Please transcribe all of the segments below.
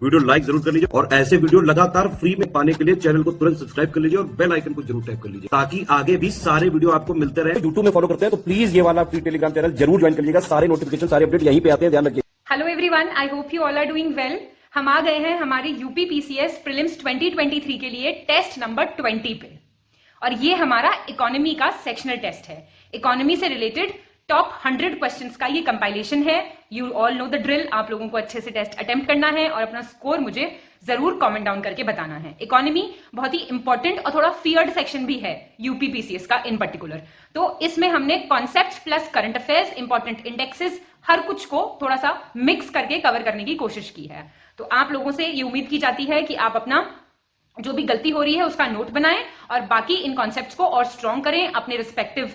Video like जरूर कर लीजिए और ऐसे वीडियो लगातार फ्री में पाने के लिए चैनल को तुरंत सब्सक्राइब कर लीजिए और बेल आइकन को जरूर टैप कर लीजिए ताकि आगे भी सारे वीडियो आपको मिलते रहे। यूट्यूब में फॉलो करते हैं तो प्लीज ये वाला फ्री टेलीग्राम चैनल जरूर ज्वाइन कर लीजिएगा। सारे नोटिफिकेशन, सारे अपडेट यहीं पे आते हैं, ध्यान रखिए। Hello everyone, I hope you all are doing well. हम आ गए हैं हमारे यूपी पीसीएस प्रीलिम्स 2023 के लिए टेस्ट नंबर 20 पे, और ये हमारा इकोनॉमी का सेक्शनल टेस्ट है। इकोनॉमी से रिलेटेड टॉप 100 क्वेश्चंस का ये कंपाइलेशन है। You all know the drill. आप लोगों को अच्छे से टेस्ट अटेम्प्ट करना है और अपना स्कोर मुझे जरूर कमेंट डाउन करके बताना है। इकोनॉमी बहुत ही इंपॉर्टेंट और थोड़ा फियर्ड सेक्शन भी है यूपी पीसीएस का इन पर्टिकुलर। तो इसमें हमने concept plus current affairs, important indexes, हर कुछ को थोड़ा सा मिक्स करके कवर करने की कोशिश की है। तो आप लोगों से ये उम्मीद की जाती है कि आप अपना जो भी गलती हो रही है उसका नोट बनाएं और बाकी इन कॉन्सेप्ट्स को और स्ट्रॉन्ग करें अपने रिस्पेक्टिव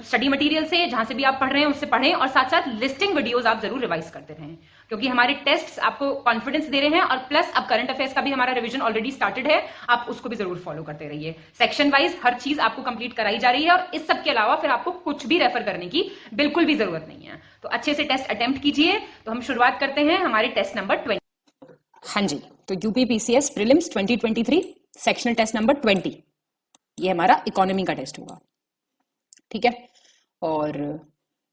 स्टडी मटेरियल से, जहां से भी आप पढ़ रहे हैं उससे पढ़ें, और साथ साथ लिस्टिंग वीडियोस आप जरूर रिवाइज करते रहें, क्योंकि हमारे टेस्ट्स आपको कॉन्फिडेंस दे रहे हैं। और प्लस अब करंट अफेयर्स का भी हमारा रिवीजन ऑलरेडी स्टार्टेड है, आप उसको भी जरूर फॉलो करते रहिए। सेक्शन वाइज हर चीज आपको कंप्लीट कराई जा रही है और इस सब के अलावा फिर आपको कुछ भी रेफर करने की बिल्कुल भी जरूरत नहीं है। तो अच्छे से टेस्ट अटेम्प्ट कीजिए। तो हम शुरुआत करते हैं हमारे टेस्ट नंबर 20। हाँ जी, तो UP PCS prelims 2023 sectional test number 20, ये हमारा इकोनॉमी का टेस्ट होगा। ठीक है, और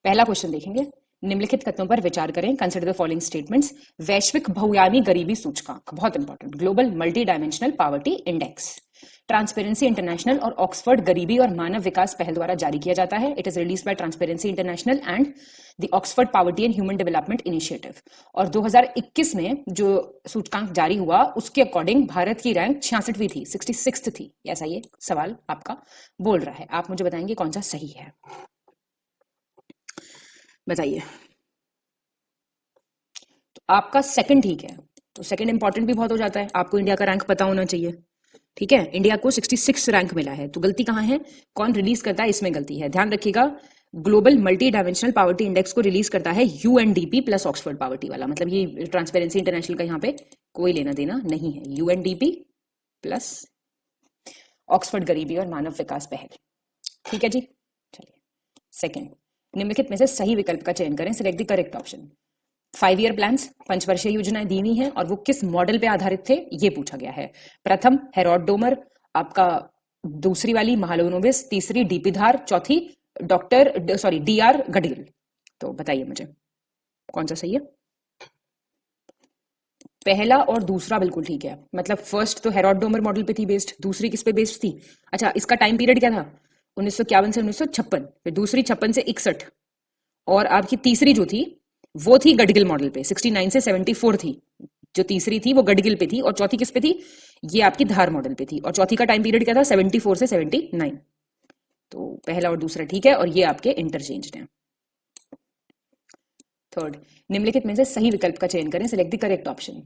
पहला क्वेश्चन देखेंगे। निम्नलिखित कथनों पर विचार करें। Consider the following statements. वैश्विक बहुआयामी गरीबी सूचकांक, बहुत important, global multi dimensional poverty index, transparency international और ऑक्सफोर्ड गरीबी और मानव विकास पहल द्वारा जारी किया जाता है। It is release by transparency international and the Oxford poverty and human development initiative. और 2021 में जो सूचकांक जारी हुआ उसके अकॉर्डिंग भारत की रैंक 66वीं थी, 66th थी, ऐसा ये सवाल आपका बोल रहा है। आप मुझे बताएंगे कौन सा सही है, बताइए। तो आपका सेकंड ठीक है, तो सेकंड इंपॉर्टेंट भी बहुत हो जाता है, आपको इंडिया का रैंक पता होना चाहिए। ठीक है, इंडिया को 66 रैंक मिला है, तो गलती कहां है, कौन रिलीज करता है, इसमें गलती है। ध्यान रखिएगा, global multi dimensional poverty index को रिलीज करता है यूएनडीपी प्लस ऑक्सफोर्ड पॉवर्टी वाला, मतलब ये ट्रांसपेरेंसी इंटरनेशनल का यहाँ पे कोई लेना देना नहीं है। यूएनडीपी प्लस ऑक्सफोर्ड गरीबी और मानव विकास पहल। ठीक है जी, चलिए। सेकेंड, निम्नलिखित में से सही विकल्प का चयन करें। Select the correct option. 5 year plans, पंचवर्षीय योजनाएं दी हुई हैं और वो किस मॉडल पे आधारित थे ये पूछा गया है। प्रथम हेरोड डोमर, आपका दूसरी वाली महालोनोबिस, तीसरी डीपी धार, चौथी डीआर गडगिल। तो बताइए मुझे कौन सा सही है। पहला और दूसरा बिल्कुल ठीक है, मतलब फर्स्ट तो हेरोड डोमर मॉडल पे थी बेस्ड, दूसरी किस पे बेस्ड थी। अच्छा, इसका टाइम पीरियड क्या था, 1951 से 1956, फिर दूसरी 56 से 61, और आपकी तीसरी जो थी वो थी गडगिल मॉडल पे, 69 से 74 थी। जो तीसरी थी वो गडगिल पे थी और चौथी किस पे थी, ये आपकी धार मॉडल पे थी। और चौथी का टाइम पीरियड क्या था, 74 से 79। तो पहला और दूसरा ठीक है और ये आपके इंटरचेंज हैं। थर्ड, निम्नलिखित में से सही विकल्प का चयन करें। Select the correct option.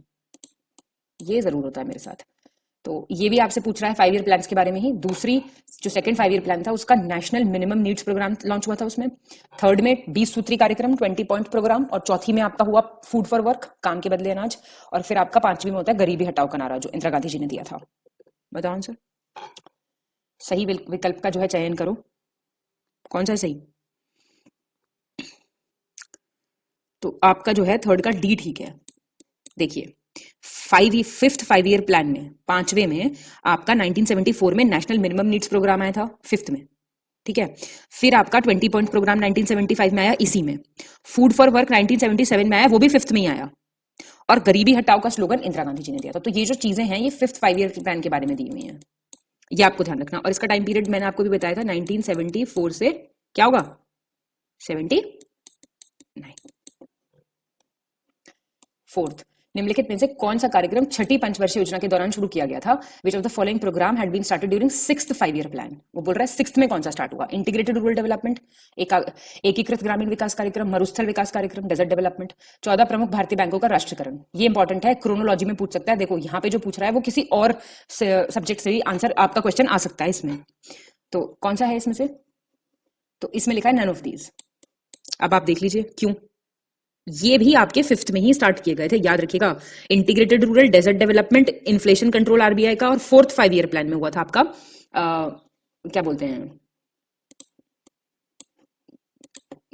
ये जरूर होता है मेरे साथ। तो ये भी आपसे पूछ रहा है 5 ईयर प्लान के बारे में ही। दूसरी जो सेकंड 5 ईयर प्लान था उसका national minimum needs program launch हुआ था उसमें। थर्ड में 20 सूत्री कार्यक्रम 20 पॉइंट प्रोग्राम, और चौथी में आपका हुआ फूड फॉर वर्क, काम के बदले अनाज, और फिर आपका पांचवी में होता है गरीबी हटाओ का नारा जो इंदिरा गांधी जी ने दिया था। बताओ आंसर। सही विकल्प का जो है चयन करो, कौन सा है सही। तो आपका जो है थर्ड का डी ठीक है। देखिए, फिफ्थ 5 ईयर प्लान में, पांचवे में आपका 1974 में नेशनल मिनिमम नीड्स प्रोग्राम आया था, फिफ्थ में। ठीक है, फिर आपका 20 पॉइंट प्रोग्राम 1975 में आया, इसी में। फूड फॉर वर्क 1977 में आया, वो भी फिफ्थ में ही आया। और गरीबी हटाओ का स्लोगन इंदिरा गांधी जी ने दिया था। तो ये जो चीजें हैं ये फिफ्थ 5 ईयर प्लान के बारे में दी हुई हैं, ये आपको ध्यान रखना। और इसका टाइम पीरियड मैंने आपको भी बताया था, 1974 से क्या होगा, 79। फोर्थ, निम्नलिखित में से कौन सा कार्यक्रम छठी पंचवर्षीय योजना के दौरान शुरू किया गया था। Which of the following program had been started during 6th 5 year plan. वो बोल रहा है 6th में कौन सा स्टार्ट हुआ। इंटीग्रेटेड रूरल डेवलपमेंट, एकीकृत ग्रामीण विकास कार्यक्रम, मरुस्थल विकास कार्यक्रम, डेजर्ट डेवलपमेंट, 14 प्रमुख भारतीय बैंकों का राष्ट्रीयकरण। ये इंपॉर्टेंट है, क्रोनोलॉजी में पूछ सकता है। देखो यहाँ पे जो पूछ रहा है वो किसी और सब्जेक्ट से भी आंसर आपका क्वेश्चन आ सकता है इसमें। तो कौन सा है इसमें से, तो इसमें लिखा है नन ऑफ दीज। अब आप देख लीजिए क्यों। ये भी आपके फिफ्थ में ही स्टार्ट किए गए थे, याद रखिएगा। Integrated rural, desert development, inflation control RBI का, और फोर्थ 5 ईयर प्लान में हुआ था आपका क्या बोलते हैं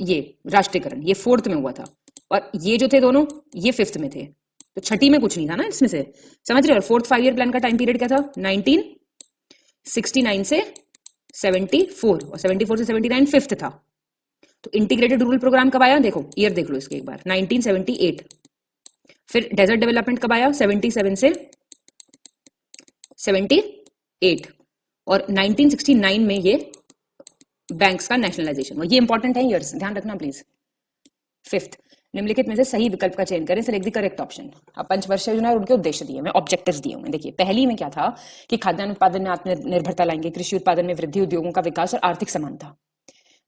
ये राष्ट्रीयकरण, ये फोर्थ में हुआ था। और ये जो थे दोनों ये फिफ्थ में थे। तो छठी में कुछ नहीं था ना इसमें से, समझ रहे हो। और फोर्थ 5 ईयर प्लान का टाइम पीरियड क्या था, 1969 से 74, और 74 से 79 फिफ्थ था। तो इंटीग्रेटेड रूरल प्रोग्राम कब आया, देखो ईयर देख लो इसके एक बार, 1978। फिर डेजर्ट डेवलपमेंट कब आया, 77 से 78, और 1969 में ये बैंक्स का नेशनलाइजेशन। ये इंपॉर्टेंट है ईयर्स, ध्यान रखना प्लीज। फिफ्थ, निम्नलिखित में से सही विकल्प का चयन करें, सिलेक्ट द करेक्ट ऑप्शन। अब पंचवर्षीय योजना और उनके उद्देश्य दिए हुए, ऑब्जेक्टिव्स दिए हुए। देखिए पहली में क्या था कि खाद्यान्न उत्पादन में आत्मनिर्भरता लाएंगे, कृषि उत्पादन में वृद्धि, उद्योगों का विकास और आर्थिक समानता।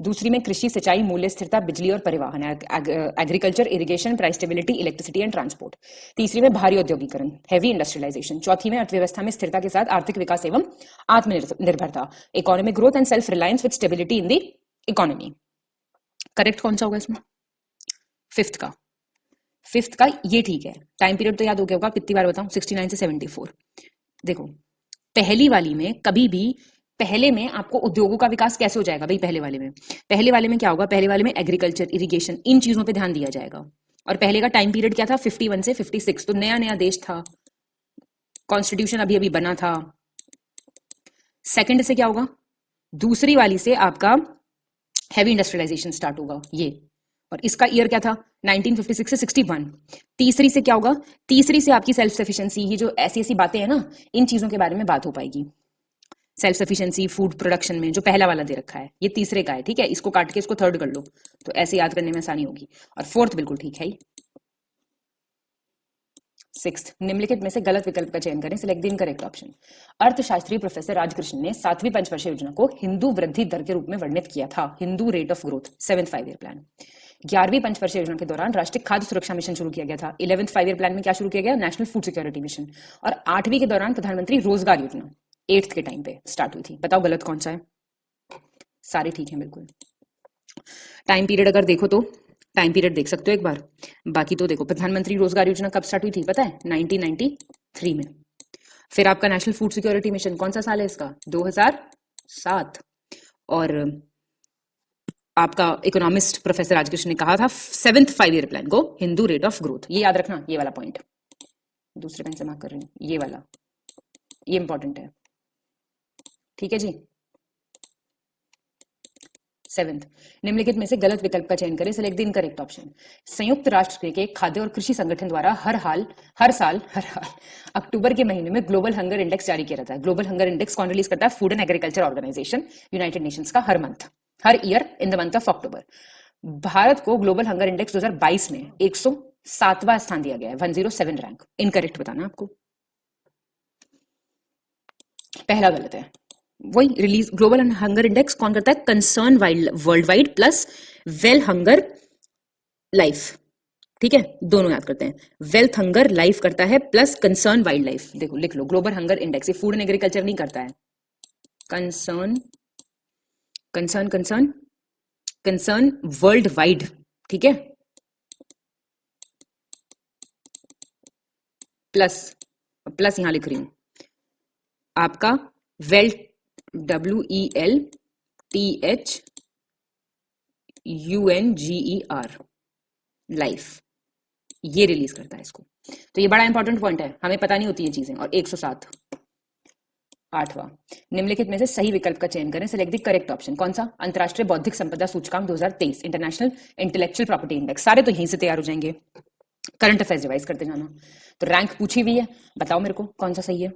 दूसरी में कृषि, सिंचाई, मूल्य स्थिरता, बिजली और परिवहन, agriculture, irrigation, price stability, electricity and transport. तीसरी में भारी औद्योगिकरण, हैवी इंडस्ट्रियलाइजेशन। चौथी में अर्थव्यवस्था में स्थिरता के साथ आर्थिक विकास एवं आत्मनिर्भरता, economic growth and self reliance with stability in the economy. Correct कौन सा होगा इसमें, फिफ्थ का। फिफ्थ का ये ठीक है। टाइम पीरियड तो याद हो गया होगा, कितनी बार बताऊं, 69 से 74। देखो पहली वाली में कभी भी, पहले में आपको उद्योगों का विकास कैसे हो जाएगा भाई, पहले वाले में क्या होगा, पहले वाले में एग्रीकल्चर, इरिगेशन, इन चीजों पे ध्यान दिया जाएगा। और पहले का टाइम पीरियड क्या था, 51 से 56, तो नया नया देश था, कॉन्स्टिट्यूशन अभी अभी बना था। सेकंड से क्या होगा, दूसरी वाली से आपका हैवी इंडस्ट्रियलाइजेशन स्टार्ट होगा ये, और इसका ईयर क्या था, 1956 से 61। तीसरी से क्या होगा, तीसरी से आपकी सेल्फ सफिशिएंसी, ये जो ऐसी ऐसी बातें हैं ना, इन चीजों के बारे में बात हो पाएगी। सेल्फ सफिशिएंसी फूड प्रोडक्शन में, जो पहला वाला दे रखा है, ये तीसरे का है, ठीक है। इसको काट के इसको थर्ड कर लो तो ऐसे याद करने में आसानी होगी। और फोर्थ बिल्कुल ठीक है। सिक्स्थ, निम्नलिखित में से गलत विकल्प का चयन करें, सिलेक्ट द इनकरेक्ट ऑप्शन। अर्थशास्त्री प्रोफेसर राजकृष्ण ने 7वीं पंचवर्षीय योजना को हिंदू वृद्धि दर के रूप में वर्णित किया था, Hindu rate of growth, 7th 5 year plan. 11वीं पंचवर्षीय योजना के दौरान राष्ट्रीय खाद्य सुरक्षा मिशन शुरू किया गया था। 11th 5 ईयर प्लान में क्या शुरू किया गया, नेशनल फूड सिक्योरिटी मिशन। और 8वीं के दौरान प्रधानमंत्री रोजगार योजना 8th के टाइम पे स्टार्ट हुई थी। बताओ गलत कौन सा है, सारे ठीक है बिल्कुल। टाइम पीरियड अगर देखो तो टाइम पीरियड देख सकते हो एक बार, बाकी तो देखो प्रधानमंत्री रोजगार योजना कब स्टार्ट हुई थी पता है, 1993 में। फिर आपका नेशनल फूड सिक्योरिटी मिशन कौन सा साल है इसका, 2007। और आपका इकोनॉमिस्ट प्रोफेसर राजकृष्ण ने कहा था 7th 5 ईयर प्लान को हिंदू रेट ऑफ ग्रोथ। ये याद रखना, ये वाला पॉइंट दूसरे पेन से मार्क कर रही हूँ, ये वाला, ये इंपॉर्टेंट है, ठीक है जी। 7th, निम्नलिखित में से गलत विकल्प का चयन करें, सिलेक्ट द इनकरेक्ट ऑप्शन। संयुक्त राष्ट्र के खाद्य और कृषि संगठन द्वारा हर साल अक्टूबर के महीने में ग्लोबल हंगर इंडेक्स जारी किया जाता है। ग्लोबल हंगर इंडेक्स कौन रिलीज करता है, food and agriculture organisation, United Nations का, हर year in the month of October. Bharat को ग्लोबल हंगर इंडेक्स 2022 में 107वां स्थान दिया गया है, 107 रैंक। इनकरेक्ट बताना आपको, पहला गलत है। वही रिलीज ग्लोबल हंगर इंडेक्स कौन करता है, concern world wide plus well hunger life, ठीक है, दोनों याद करते हैं। वेल्थ हंगर लाइफ करता है प्लस कंसर्न वाइल्ड लाइफ। देखो लिख लो, ग्लोबल हंगर इंडेक्स ये फूड एंड एग्रीकल्चर नहीं करता है, कंसर्न वर्ल्ड वाइड, ठीक है, प्लस यहां लिख रही हूं आपका वेल्थ, WELTHUNGER लाइफ, ये रिलीज करता है इसको। तो ये बड़ा इंपॉर्टेंट पॉइंट है, हमें पता नहीं होती ये चीजें। और 107, 8वां, निम्नलिखित में से सही विकल्प का चयन करें, सिलेक्ट द करेक्ट ऑप्शन। कौन सा, अंतरराष्ट्रीय बौद्धिक संपदा सूचकांक 2023, इंटरनेशनल इंटेलेक्चुअल प्रॉपर्टी इंडेक्स। सारे तो यहीं से तैयार हो जाएंगे, करंट अफेयर्स रिवाइज करते जाना। तो रैंक पूछी हुई है, बताओ मेरे को कौन सा सही है।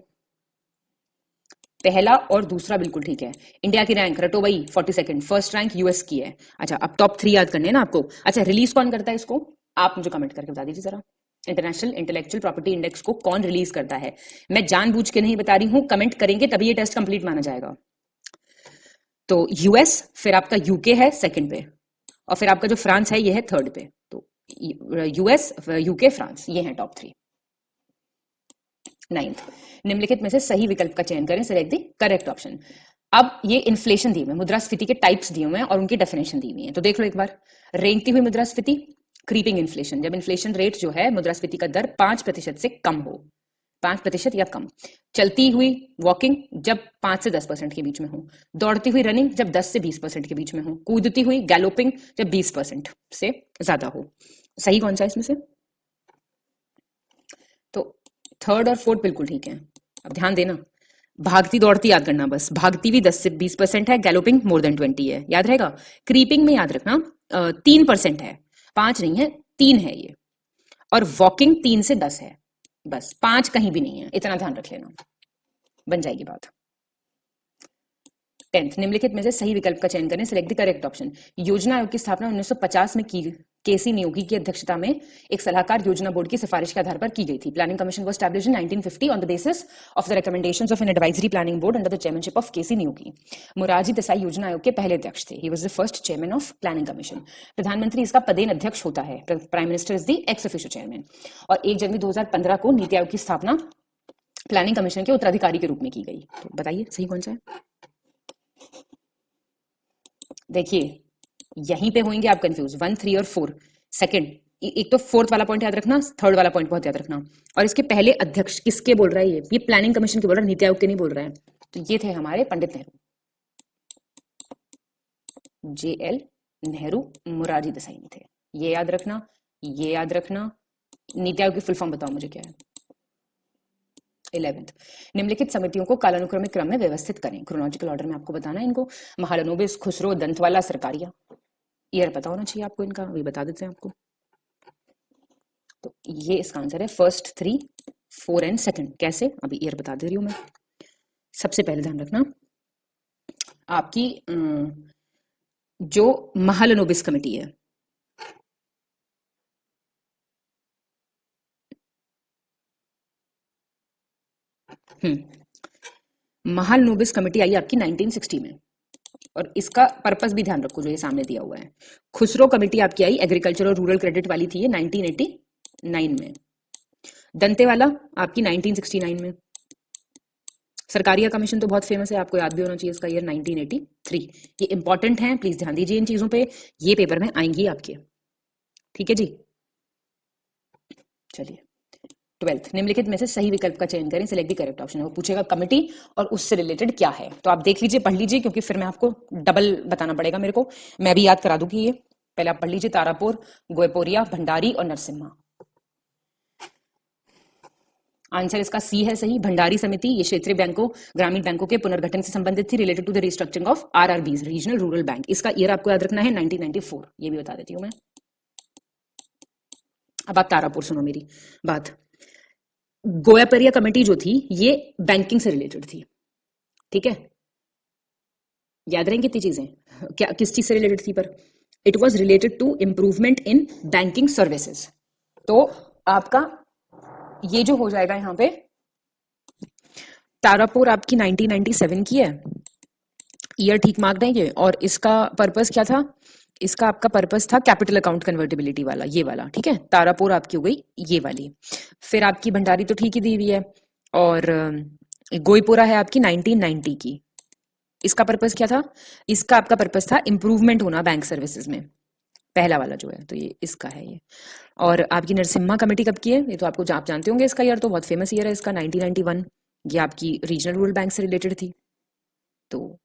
पहला और दूसरा बिल्कुल ठीक है। इंडिया की रैंक रटो भाई, 42nd, फर्स्ट रैंक यूएस की है। अच्छा अब टॉप 3 याद करने हैं ना आपको। अच्छा रिलीज कौन करता है इसको, आप मुझे कमेंट करके बता दीजिए जरा, इंटरनेशनल इंटेलेक्चुअल प्रॉपर्टी इंडेक्स को कौन रिलीज करता है। मैं जानबूझ के नहीं बता रही हूं, कमेंट करेंगे तभी ये टेस्ट कंप्लीट माना जाएगा। तो यूएस, फिर आपका यूके है सेकंड पे, और फिर आपका जो फ्रांस है ये है थर्ड पे। तो यूएस, यूके, फ्रांस, ये है टॉप 3। 9th, निम्नलिखित में से सही विकल्प का चयन करें, सिलेक्ट द करेक्ट ऑप्शन। अब ये इन्फ्लेशन दिए हुए, मुद्रास्फीति के टाइप्स दिए हुए हैं और उनकी डेफिनेशन दी हुई है। तो देख लो एक बार, रेंगती हुई मुद्रास्फीति, क्रीपिंग इन्फ्लेशन, जब इन्फ्लेशन रेट जो है मुद्रास्फीति का दर 5% से कम हो, 5% या कम। चलती हुई वॉकिंग, जब 5 से 10% के बीच में हो। दौड़ती हुई रनिंग, जब 10 से 20% के बीच में हो। कूदती हुई गैलोपिंग, जब 20% से ज्यादा हो। सही कौन सा है इसमें से, थर्ड और फोर्थ बिल्कुल ठीक है। अब ध्यान देना, भागती दौड़ती याद करना बस, भागती भी 10 से 20% है, गैलोपिंग मोर देन 20 है, याद रहेगा। क्रीपिंग में याद रखना 3% है, 5 नहीं है, 3 है ये। और वॉकिंग 3 से 10 है, बस 5 कहीं भी नहीं है, इतना ध्यान रख लेना, बन जाएगी बात। 10th, निम्नलिखित में से सही विकल्प का चयन करें, सिलेक्ट द करेक्ट ऑप्शन। योजना आयोग की स्थापना 1950 में की केसी नियोगी की अध्यक्षता में एक सलाहकार योजना बोर्ड की सिफारिश के आधार पर की गई थी। Planning commission was established in 1950 on the basis of the recommendations of an advisory planning board under the chairmanship of KC Neogy. Morarji Desai योजना आयोग के पहले अध्यक्ष थे। He was the first chairman of planning commission. प्रधानमंत्री इसका पदेन अध्यक्ष होता है, prime minister is the ex officio chairman. और 1 जनवरी 2015 को नीति आयोग की स्थापना प्लानिंग कमीशन के उत्तराधिकारी के रूप में की गई। तो बताइए सही कौन सा है। देखिए यहीं पे होंगे आप कंफ्यूज, 1, 3 और 4। सेकंड, एक तो फोर्थ वाला पॉइंट याद रखना, थर्ड वाला पॉइंट बहुत याद रखना। और इसके पहले अध्यक्ष किसके बोल रहा है, ये प्लानिंग कमीशन के बोल रहा है, नीति आयोग के नहीं बोल रहा है। तो ये थे हमारे पंडित नेहरू, JL नेहरू, मोरारजी देसाई नहीं थे। ये याद रखना, ये याद रखना। नीति आयोग की फुल फॉर्म बताओ मुझे क्या है। 11th, निम्नलिखित समितियों को कालानुक्रमिक क्रम में व्यवस्थित करें, क्रोनोलॉजिकल ऑर्डर में आपको बताना है इनको। महालनोबिस, खुसरो, दंतवाला, सरकारिया, ईयर पता होना चाहिए आपको इनका, अभी बता देते हैं आपको। तो ये इसका आंसर है फर्स्ट 3, 4 एंड सेकंड। कैसे, अभी ईयर बता दे रही हूं मैं। सबसे पहले ध्यान रखना, आपकी जो महालनोबिस कमेटी है, महालनोबिस कमेटी आई आपकी 1960 में, और इसका पर्पस भी ध्यान रखो जो ये सामने दिया हुआ है। खुसरो कमेटी आपकी आई एग्रीकल्चर और रूरल क्रेडिट वाली थी, ये 1989 में। दंतेवाला आपकी 1969 में। सरकारिया कमीशन तो बहुत फेमस है, आपको याद भी होना चाहिए इसका ईयर 1983। ये इंपॉर्टेंट है, प्लीज ध्यान दीजिए इन चीजों पे, ये पेपर में आएंगी आपके, ठीक है जी। चलिए 12th, निम्नलिखित में से सही विकल्प का चयन करें, सिलेक्ट द करेक्ट ऑप्शन। वो पूछेगा कमिटी और उससे रिलेटेड क्या है, तो आप देख लीजिए, पढ़ लीजिए, क्योंकि फिर मैं आपको डबल बताना पड़ेगा मेरे को, मैं भी याद करा दूंगी। ये पहले आप पढ़ लीजिए, तारापुर, गोयपोरिया, भंडारी और नरसिम्हा। आंसर इसका सी है सही। भंडारी समिति ये क्षेत्रीय बैंकों, ग्रामीण बैंकों के पुनर्गठन से संबंधित थी, related to the restructuring of RRBs, regional rural bank. इसका ईयर आपको याद रखना है 1994, ये भी बता देती हूँ मैं। अब आप तारापुर सुनो मेरी बात। गोयापरिया कमेटी जो थी ये बैंकिंग से रिलेटेड थी, ठीक है, याद रहेंगी कितनी चीजें, क्या किस चीज से रिलेटेड थी, पर it was related to improvement in banking services. तो आपका ये जो हो जाएगा यहां पे, तारापुर आपकी 1997 की है, ईयर ठीक मार्क देंगे। और इसका पर्पस क्या था, इसका आपका पर्पस था कैपिटल अकाउंट कन्वर्टिबिलिटी वाला, ये वाला, ठीक है। तारापुर आपकी हो गई ये वाली। फिर आपकी भंडारी तो ठीक ही दी हुई है, और गोईपुरा है आपकी 1990 की। इसका पर्पस क्या था, इसका आपका पर्पस था इंप्रूवमेंट होना बैंक सर्विसेज में, पहला वाला जो है, तो ये इसका है ये। और आपकी नरसिम्हा कमेटी कब की है, ये तो आपको आप जानते होंगे, इसका ईयर तो बहुत फेमस ईयर है इसका 1991। ये आपकी रीजनल रूरल बैंक से रिलेटेड थी, तो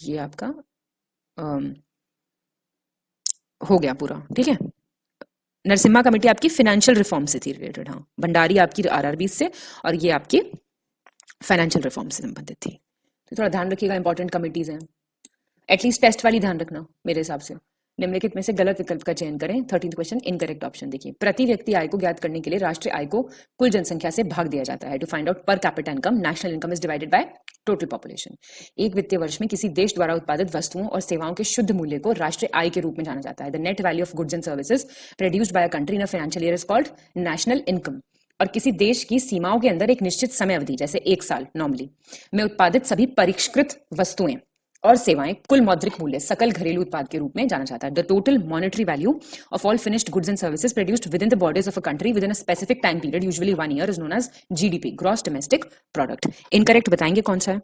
ये आपका हो गया पूरा, ठीक है। नरसिम्हा कमेटी आपकी फाइनेंशियल रिफॉर्म से थी रिलेटेड, हाँ। भंडारी आपकी RRB से, और ये आपकी फाइनेंशियल रिफॉर्म से संबंधित थी। तो थोड़ा ध्यान रखिएगा, इंपॉर्टेंट कमिटीज हैं, एटलीस्ट टेस्ट वाली ध्यान रखना मेरे हिसाब से। निम्नलिखित में से गलत विकल्प का चयन करें, 13th क्वेश्चन, इनकरेक्ट ऑप्शन। देखिए, प्रति व्यक्ति आय को ज्ञात करने के लिए राष्ट्रीय आय को कुल जनसंख्या से भाग दिया जाता है। To find out per capita income, national income is divided by total population. एक वित्तीय वर्ष में किसी देश द्वारा उत्पादित वस्तुओं और सेवाओं के शुद्ध मूल्य को राष्ट्रीय आय के रूप में जाना जाता है। The net value of goods and services produced by a country in a financial year is called national income. और किसी देश की सीमाओं के अंदर एक निश्चित समय अवधि, जैसे 1 साल नॉर्मली, में उत्पादित सभी परिष्कृत वस्तुएं और सेवाएं कुल मौद्रिक मूल्य सकल घरेलू उत्पाद के रूप में जाना जाता है। The total monetary value of all finished goods and services produced within the borders of a country within a specific time period, usually 1 year, is known as GDP, gross domestic product. Incorrect बताएंगे कौन सा है,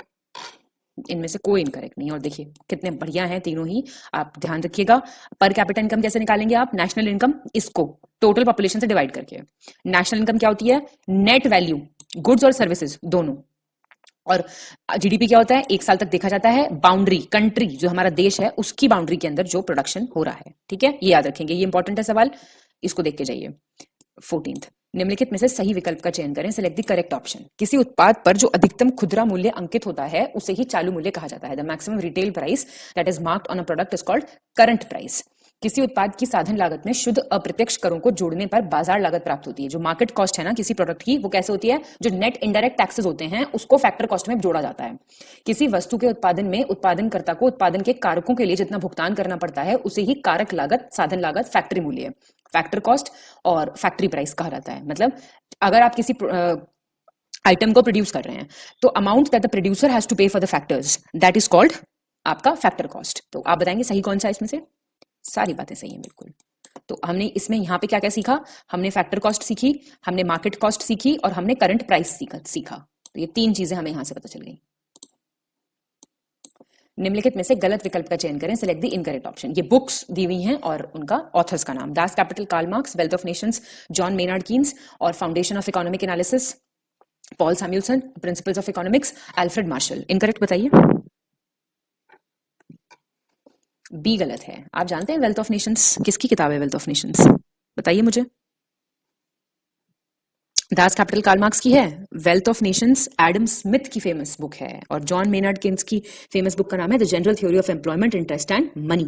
इनमें से कोई incorrect नहीं। और देखिए कितने बढ़िया हैं तीनों ही, आप ध्यान रखिएगा। पर कैपिटा इनकम कैसे निकालेंगे आप, नेशनल इनकम, इसको टोटल पॉपुलेशन से डिवाइड करके। नेशनल इनकम क्या होती है, नेट वैल्यू गुड्स और सर्विसेज दोनों, और GDP क्या होता है, 1 साल तक देखा जाता है बाउंड्री, कंट्री जो हमारा देश है उसकी बाउंड्री के अंदर जो प्रोडक्शन हो रहा है, ठीक है, ये याद रखेंगे, ये इंपॉर्टेंट है सवाल, इसको देख के जाइए। 14th, निम्नलिखित में से सही विकल्प का चयन करें, सिलेक्ट द करेक्ट ऑप्शन। किसी उत्पाद पर जो अधिकतम खुदरा मूल्य अंकित होता है उसे ही चालू मूल्य कहा जाता है। The maximum retail price that is marked on a product is called current price. किसी उत्पाद की साधन लागत में शुद्ध अप्रत्यक्ष करों को जोड़ने पर बाजार लागत प्राप्त होती है। जो मार्केट कॉस्ट है ना किसी प्रोडक्ट की, वो कैसे होती है? जो नेट इनडायरेक्ट टैक्सेस होते हैं उसको फैक्टर कॉस्ट में जोड़ा जाता है। किसी वस्तु के उत्पादन में उत्पादनकर्ता को उत्पादन के कारकों के लिए जितना भुगतान करना पड़ता है उसे ही कारक लागत, साधन लागत, फैक्ट्री मूल्य, फैक्टर कॉस्ट और फैक्ट्री प्राइस कहा जाता है। मतलब अगर आप किसी आइटम को प्रोड्यूस कर रहे हैं तो amount that the producer has to pay for the factors that is called आपका फैक्टर कॉस्ट। तो आप बताएंगे सही कौन सा है इसमें से? सारी बातें सही हैं बिल्कुल। तो हमने इसमें यहाँ पे क्या क्या सीखा? हमने फैक्टर कॉस्ट सीखी, हमने मार्केट कॉस्ट सीखी और हमने करंट प्राइस सीखा। तो ये 3 चीजें हमें यहां से पता चल गई। निम्नलिखित में से गलत विकल्प का चयन करें, सिलेक्ट द इनकरेक्ट ऑप्शन। ये बुक्स दी हुई हैं और उनका ऑथर्स का नाम, Das Kapital, Karl Marx, Wealth of Nations, John Maynard Keynes और Foundation of Economic Analysis, Paul Samuelson, Principles of Economics, Alfred Marshall. Incorrect बताइए। बी गलत है। आप जानते हैं वेल्थ ऑफ नेशंस किसकी किताब है? वेल्थ ऑफ नेशंस बताइए मुझे। दास कैपिटल कार्ल मार्क्स की है। Wealth of Nations Adam Smith की फेमस बुक है और जॉन मेनार्ड किन्स की फेमस बुक का नाम है the general theory of employment, interest and money.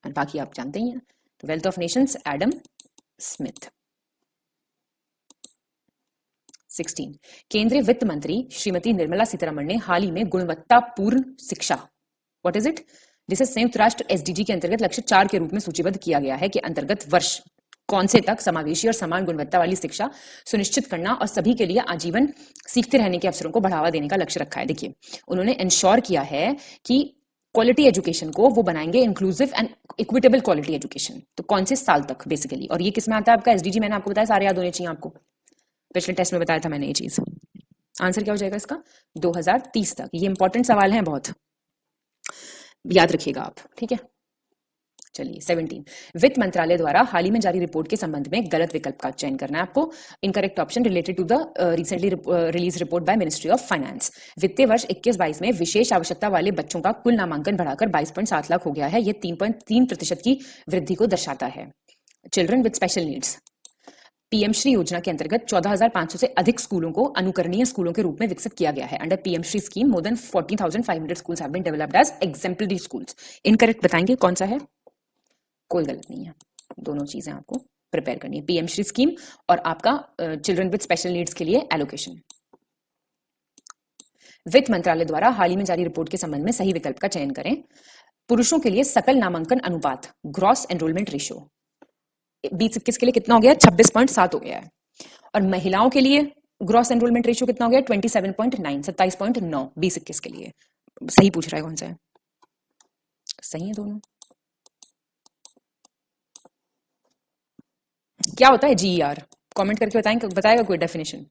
और बाकी आप जानते ही हैं। तो wealth of Nations Adam Smith. 16 केंद्रीय वित्त मंत्री श्रीमती निर्मला सीतारमण ने हाल ही में गुणवत्तापूर्ण शिक्षा, व्हाट इज इट, जिसे संयुक्त राष्ट्र एसडीजी के अंतर्गत लक्ष्य 4 के रूप में सूचीबद्ध किया गया है, के अंतर्गत वर्ष कौन से तक समावेशी और समान गुणवत्ता वाली शिक्षा सुनिश्चित करना और सभी के लिए आजीवन सीखते रहने के अवसरों को बढ़ावा देने का लक्ष्य रखा है। देखिए उन्होंने इंश्योर किया है कि क्वालिटी एजुकेशन को वो बनाएंगे inclusive and equitable quality education. तो कौन से साल तक बेसिकली, और ये किसमें आता है आपका? एसडीजी। मैंने आपको बताया सारे याद होने चाहिए आपको, पिछले टेस्ट में बताया था मैंने ये चीज। आंसर क्या हो जाएगा इसका? 2030 तक। ये इंपॉर्टेंट सवाल है, बहुत याद रखिएगा आप, ठीक है। चलिए 17 वित्त मंत्रालय द्वारा हाल ही में जारी रिपोर्ट के संबंध में गलत विकल्प का चयन करना है आपको। Incorrect option related to the recently release report by ministry of finance. वित्तीय वर्ष 21-22 में विशेष आवश्यकता वाले बच्चों का कुल नामांकन बढ़ाकर 22.7 लाख हो गया है। यह 3.3% की वृद्धि को दर्शाता है। Children with special needs PM Shri योजना के अंतर्गत 14,500 से अधिक स्कूलों को अनुकरणीय स्कूलों के रूप में विकसित किया गया है। Under PM Shri scheme more than 14,500 schools have been developed as exemplary schools. Incorrect बताएंगे कौन सा है? कोई गलत नहीं है, दोनों चीजें आपको प्रिपेयर करनी है, पीएम श्री स्कीम और आपका चिल्ड्रन विद स्पेशल नीड्स के लिए एलोकेशन। वित्त मंत्रालय द्वारा हाल ही में जारी रिपोर्ट के संबंध में सही विकल्प का चयन करें। पुरुषों के लिए सकल नामांकन अनुपात, ग्रॉस एनरोलमेंट रेशियो 2021 के लिए कितना हो गया? 26.7 हो गया है। और महिलाओं के लिए ग्रॉस एनरोलमेंट रेशियो कितना हो गया? 27.9, 27.9 2021 के लिए। सही पूछ रहा है कौन सा है? सही है दोनों। क्या होता है जीईआर? कमेंट करके बताएगा कोई डेफिनेशन?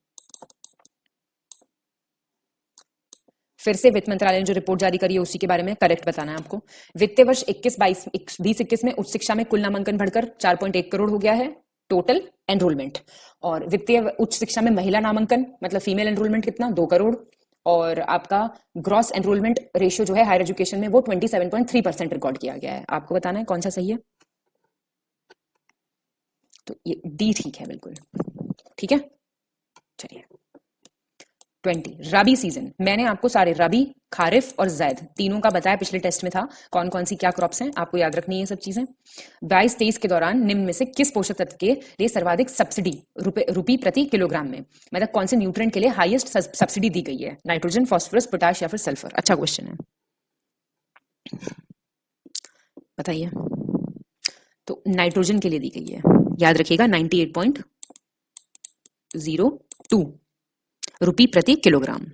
फिर से वित्त मंत्रालय ने जो रिपोर्ट जारी करी है उसी के बारे में करेक्ट बताना है आपको। वित्तीय वर्ष 20-21 में उच्च शिक्षा में कुल नामांकन बढ़कर 4.1 करोड़ हो गया है टोटल एनरोलमेंट। और वित्तीय उच्च शिक्षा में महिला नामांकन मतलब फीमेल एनरोलमेंट कितना? 2 करोड़। और आपका ग्रॉस एनरोलमेंट रेशियो जो है हायर एजुकेशन में वो 27.3% रिकॉर्ड किया गया है। आपको बताना है कौन सा सही है। तो ये डी ठीक है बिल्कुल, ठीक है। चलिए 20 रबी सीजन, मैंने आपको सारे रबी, खारिफ और जैद तीनों का बताया, पिछले टेस्ट में था कौन कौन सी क्या क्रॉप्स हैं, आपको याद रखनी है ये सब चीजें। 22-23 के दौरान निम्न में से किस पोषक तत्व के लिए सर्वाधिक सब्सिडी रुपये प्रति किलोग्राम में, मतलब कौन से न्यूट्रिएंट के लिए हाईएस्ट सब्सिडी दी गई है? नाइट्रोजन, फास्फोरस, पोटाश या फिर सल्फर? अच्छा क्वेश्चन है, बताइए। तो नाइट्रोजन के लिए दी गई है, याद रखिएगा 98.02 रुपये प्रति किलोग्राम।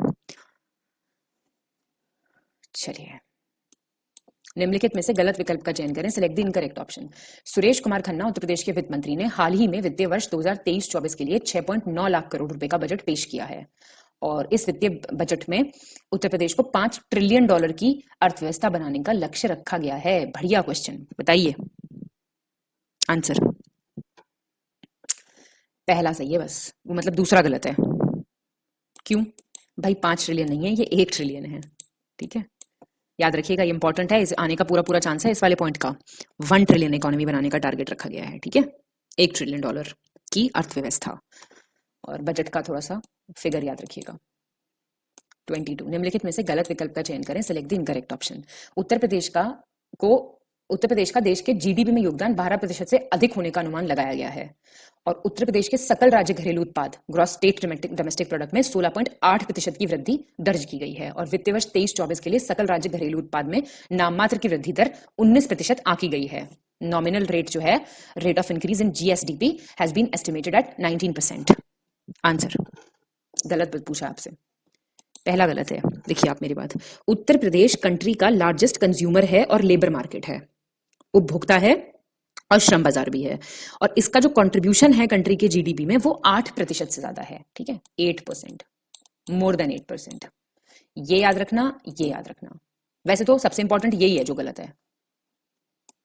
चलिए निम्नलिखित में से गलत विकल्प का चयन करें, select the incorrect option. Suresh Kumar Khanna Uttar Pradesh के वित्त मंत्री ने हाल ही में वित्तीय वर्ष 2023-24 के लिए 6.9 लाख करोड़ रुपए का बजट पेश किया है। और इस वित्तीय बजट में उत्तर प्रदेश को $5 ट्रिलियन की अर्थव्यवस्था बनाने का लक्ष्य रखा गया है। बढ़िया क्वेश्चन, बताइए आंसर। पहला सही है बस, वो मतलब दूसरा गलत है। क्यों भाई? 5 ट्रिलियन नहीं है, ये 1 ट्रिलियन है, ठीक है। याद रखिएगा, ये इंपॉर्टेंट है, इस आने का पूरा चांस है इस वाले पॉइंट का। 1 ट्रिलियन इकोनॉमी बनाने का टारगेट रखा गया है, ठीक है। $1 ट्रिलियन की अर्थव्यवस्था। और बजट का थोड़ा सा फिगर याद रखिएगा। 22 निम्नलिखित में से गलत विकल्प का चयन करें, select the incorrect option. Uttar Pradesh का देश के जीडीपी में योगदान 12% से अधिक होने का अनुमान लगाया गया है और उत्तर प्रदेश के सकल राज्य घरेलू उत्पाद ग्रॉस स्टेट डोमेस्टिक प्रोडक्ट में 16.8% की वृद्धि दर्ज की गई है और वित्तीय वर्ष 23-24 के लिए सकल राज्य घरेलू उत्पाद में नाममात्र की वृद्धि दर 19% आंकी गई है। नॉमिनल रेट जो है, rate of increase in GSDP has been estimated at 19%। Answer गलत पूछा आपसे, पहला गलत है। देखिए आप मेरी बात, उत्तर प्रदेश कंट्री का लार्जेस्ट कंज्यूमर है और लेबर मार्केट है, उपभोक्ता है और श्रम बाजार भी है और इसका जो कंट्रीब्यूशन है कंट्री के जीडीपी में वो 8% से ज्यादा है। ठीक है, 8%, मोर देन 8%। ये याद रखना, ये याद रखना। वैसे तो सबसे इंपॉर्टेंट यही है जो गलत है।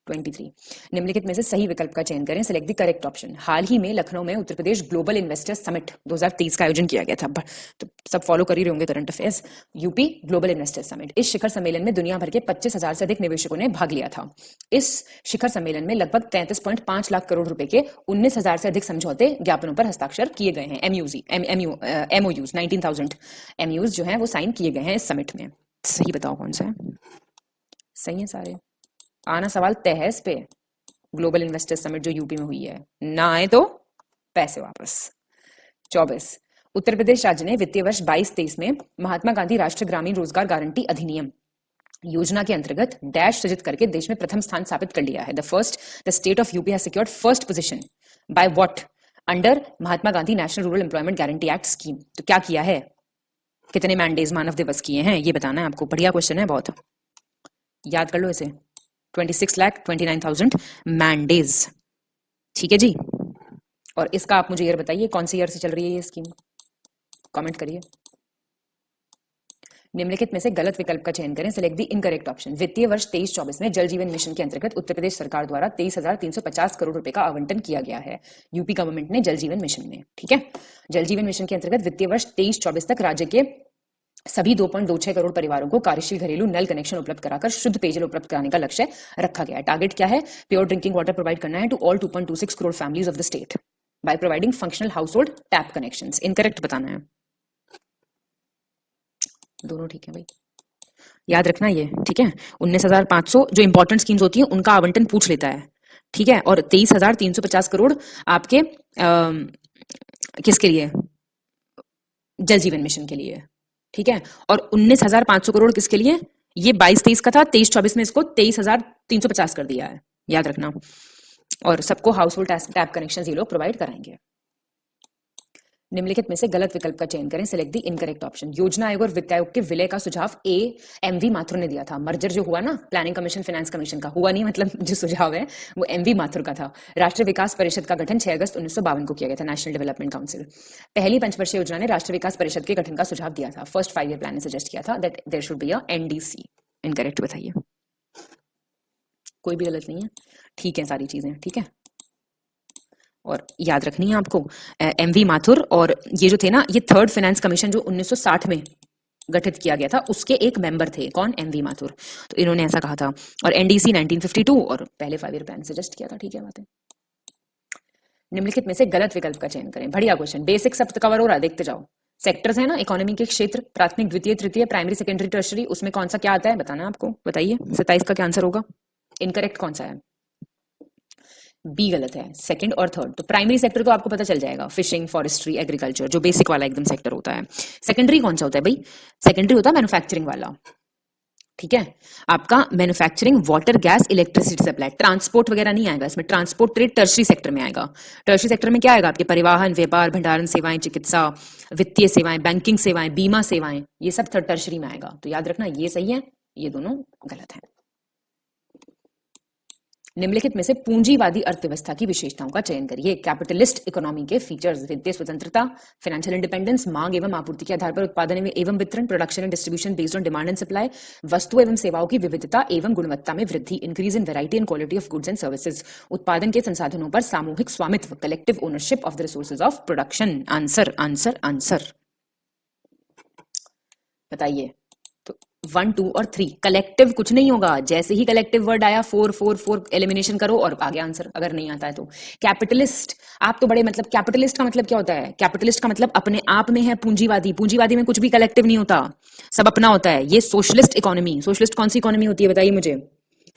23 निम्नलिखित में से सही विकल्प का चयन करें, सेलेक्ट द करेक्ट ऑप्शन। हाल ही में लखनऊ में Uttar Pradesh global investors summit 2023 का आयोजन किया गया था। तो सब फॉलो कर ही रहे होंगे current affairs. UP global investors summit, इस शिखर सम्मेलन में दुनिया भर के 25,000 से अधिक निवेशकों ने भाग लिया था। इस शिखर सम्मेलन में लगभग 33.5 लाख करोड़ रुपए के 19,000 से अधिक समझौते ज्ञापनों पर हस्ताक्षर किए गए हैं। MOUs 19,000 MOUs जो है वो साइन किए गए हैं इस समिट में। सही बताओ कौन सा है? सही है सारे। आना सवाल तय है इस पे। ग्लोबल इन्वेस्टर्स समिट जो यूपी में हुई है, ना आए तो पैसे वापस। 24 उत्तर प्रदेश राज्य ने वित्तीय वर्ष 22-23 में महात्मा गांधी राष्ट्रीय ग्रामीण रोजगार गारंटी अधिनियम योजना के अंतर्गत डैश सृजित करके देश में प्रथम स्थान स्थापित कर लिया है। The state of UP has secured first position by what under Mahatma Gandhi national rural employment guarantee act scheme. तो क्या किया है, कितने मैंडेज मानव दिवस किए हैं ये बताना है आपको। बढ़िया क्वेश्चन है, बहुत याद कर लो इसे। 26,29,000 मैंडेज। ठीक है जी। और इसका आप मुझे ईयर बताइए, कौन सी ईयर से चल रही है ये स्कीम, कमेंट करिए। निम्नलिखित में से गलत विकल्प का चयन करें, सेलेक्ट द इनकरेक्ट ऑप्शन। वित्तीय वर्ष 23-24 में जल जीवन मिशन के अंतर्गत उत्तर प्रदेश सरकार द्वारा 23,350 करोड़ रुपए का आवंटन किया गया है यूपी गवर्नमेंट ने जल जीवन मिशन में। ठीक है, जल जीवन मिशन के अंतर्गत वित्तीय वर्ष 23-24 तक राज्य के सभी 2.26 करोड़ परिवारों को कार्यशील घरेलू नल कनेक्शन उपलब्ध कराकर शुद्ध पेयजल उपलब्ध कराने का लक्ष्य रखा गया है। टारगेट क्या है? प्योर ड्रिंकिंग वाटर प्रोवाइड करना है to all 2.26 crore families of the state by providing functional household tap connections. Incorrect बताना है। दोनों ठीक है भाई, याद रखना ये। ठीक है, 19,500 जो इंपॉर्टेंट स्कीम्स होती है उनका आवंटन पूछ लेता है। ठीक है, और 23,350 करोड़ आपके किसके लिए? जल जीवन मिशन के लिए। ठीक है, और 19,500 करोड़ किसके लिए? ये 22-23 का था, 23-24 में इसको 23,350 कर दिया है, याद रखना। और सबको हाउस होल्ड टैप कनेक्शन ये लोग प्रोवाइड कराएंगे। निम्नलिखित में से गलत विकल्प का चयन करें, सेलेक्ट द इनकरेक्ट ऑप्शन। योजना आयोग और वित्त आयोग के विलय का सुझाव MV माथुर ने दिया था। मर्जर जो हुआ ना प्लानिंग कमीशन फाइनेंस कमीशन का, हुआ नहीं मतलब जो सुझाव है वो MV माथुर का था। राष्ट्रीय विकास परिषद का गठन 6 अगस्त 1952 को किया गया था, नेशनल डेवलपमेंट काउंसिल। पहली पंचवर्षीय योजना ने राष्ट्रीय विकास परिषद के गठन का सुझाव दिया था। फर्स्ट 5 ईयर प्लान ने सजेस्ट किया था that there should be a NDC। Incorrect बताइए, कोई भी गलत नहीं है, ठीक है सारी चीजें। ठीक है, और याद रखनी है आपको MV माथुर, और ये जो थे ना, ये थर्ड फाइनेंस कमीशन जो 1960 में गठित किया गया था उसके एक मेंबर थे। कौन? MV माथुर। तो इन्होंने ऐसा कहा था। और NDC 1952 और पहले 5 ईयर प्लान सजेस्ट किया था। ठीक है बातें। निम्नलिखित में से गलत विकल्प का चयन करें। बढ़िया क्वेश्चन, बेसिक सब कवर हो रहा है, देखते जाओ। सेक्टर्स है ना इकोनॉमी के क्षेत्र, प्राथमिक, द्वितीय, तृतीय, प्राइमरी, सेकेंडरी, टर्शरी, उसमें कौन सा क्या आता है बताना आपको। बताइए 27 का क्या आंसर होगा? इनकरेक्ट कौन सा है? बी गलत है, सेकंड और थर्ड। तो प्राइमरी सेक्टर तो आपको पता चल जाएगा, फिशिंग, फॉरेस्ट्री, एग्रीकल्चर, जो बेसिक वाला एकदम सेक्टर होता है। सेकेंडरी कौन सा होता है भाई? सेकेंडरी होता है मैन्युफैक्चरिंग वाला। ठीक है, आपका manufacturing, water, gas, electricity supply, transport वगैरह नहीं आएगा इसमें। ट्रांसपोर्ट ट्रेड टर्शरी सेक्टर में आएगा। टर्शरी सेक्टर में क्या आएगा? आपके परिवहन, व्यापार, भंडारण सेवाएं, चिकित्सा, वित्तीय सेवाएं, बैंकिंग सेवाएं, बीमा सेवाएं, ये सब थर्ड टर्शरी में आएगा। तो याद रखना ये सही है, ये दोनों गलत है। निम्नलिखित में से पूंजीवादी अर्थव्यवस्था की विशेषताओं का चयन करिए। कैपिटलिस्ट इकोनॉमी के फीचर्स: वित्तीय स्वतंत्रता, फाइनेंशियल इंडिपेंडेंस, मांग एवं आपूर्ति के आधार पर उत्पादन एवं वितरण, production and distribution based on demand and supply, वस्तु एवं सेवाओं की विविधता एवं गुणवत्ता में वृद्धि, increase in variety and quality of goods and services, उत्पादन के संसाधनों पर सामूहिक स्वामित्व, collective ownership of the resources of production. Answer answer answer बताइए। तो 1, 2 और 3 कलेक्टिव कुछ नहीं होगा, जैसे ही कलेक्टिव वर्ड आया 4 4 4 एलिमिनेशन करो और आगे आंसर अगर नहीं आता है तो। कैपिटलिस्ट, आप तो बड़े मतलब कैपिटलिस्ट का मतलब क्या होता है? कैपिटलिस्ट का मतलब अपने आप में है पूंजीवादी, पूंजीवादी में कुछ भी कलेक्टिव नहीं होता, सब अपना होता है। ये सोशलिस्ट इकोनॉमी, सोशलिस्ट कौन सी इकोनॉमी होती है बताइए मुझे?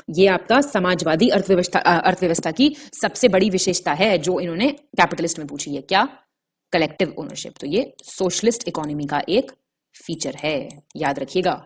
ये आपका समाजवादी अर्थव्यवस्था की सबसे बड़ी विशेषता है जो इन्होंने कैपिटलिस्ट में पूछी है, क्या? Collective ownership. तो ये सोशलिस्ट इकोनॉमी का एक फीचर है, याद रखिएगा।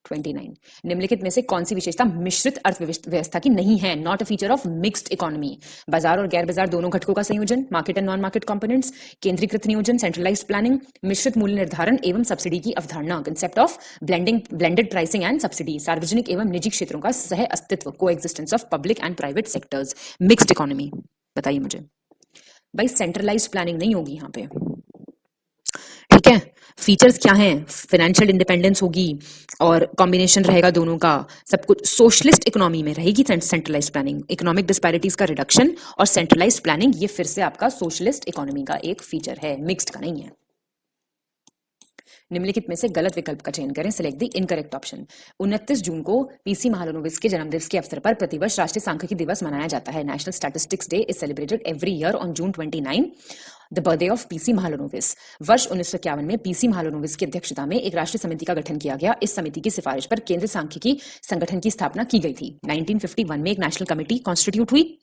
29 निम्नलिखित में से कौन सी विशेषता मिश्रित अर्थव्यवस्था की नहीं है? Not a feature of mixed economy. बाजार और गैर बाजार दोनों घटकों का संयोजन, market and non market components, केंद्रीकृत नियोजन, सेंट्रलाइज्ड प्लानिंग, मिश्रित मूल्य निर्धारण एवं सब्सिडी की अवधारणा, concept of blended pricing and subsidy, सार्वजनिक एवं निजी क्षेत्रों का सह अस्तित्व, को existence of public and private sectors, mixed economy. बताइए मुझे भाई, सेंट्रलाइज्ड प्लानिंग नहीं होगी यहाँ पे, ठीक है। फीचर्स क्या हैं? फाइनेंशियल इंडिपेंडेंस होगी और कॉम्बिनेशन रहेगा दोनों का, सब कुछ। सोशलिस्ट इकोनॉमी में रहेगी सेंट्रलाइज्ड प्लानिंग, इकोनॉमिक डिस्पैरिटीज का रिडक्शन और सेंट्रलाइज्ड प्लानिंग, ये फिर से आपका सोशलिस्ट इकोनॉमी का एक फीचर है, मिक्स्ड का नहीं है। निम्नलिखित में से गलत विकल्प का चयन करें, सिलेक्ट द इनकरेक्ट ऑप्शन। 29 जून को पीसी महालनोबिस के जन्मदिवस के अवसर पर प्रतिवर्ष राष्ट्रीय सांख्यिकी दिवस मनाया जाता है। National statistics day is celebrated every year on June 29, the birthday of PC Mahalanobis. वर्ष 1951 में पीसी महालनोबिस की अध्यक्षता में एक राष्ट्रीय समिति का गठन किया गया। इस समिति की सिफारिश पर केंद्र सांख्यिकी संगठन की स्थापना की गई थी। 1951 में एक नेशनल कमेटी कॉन्स्टिट्यूट हुई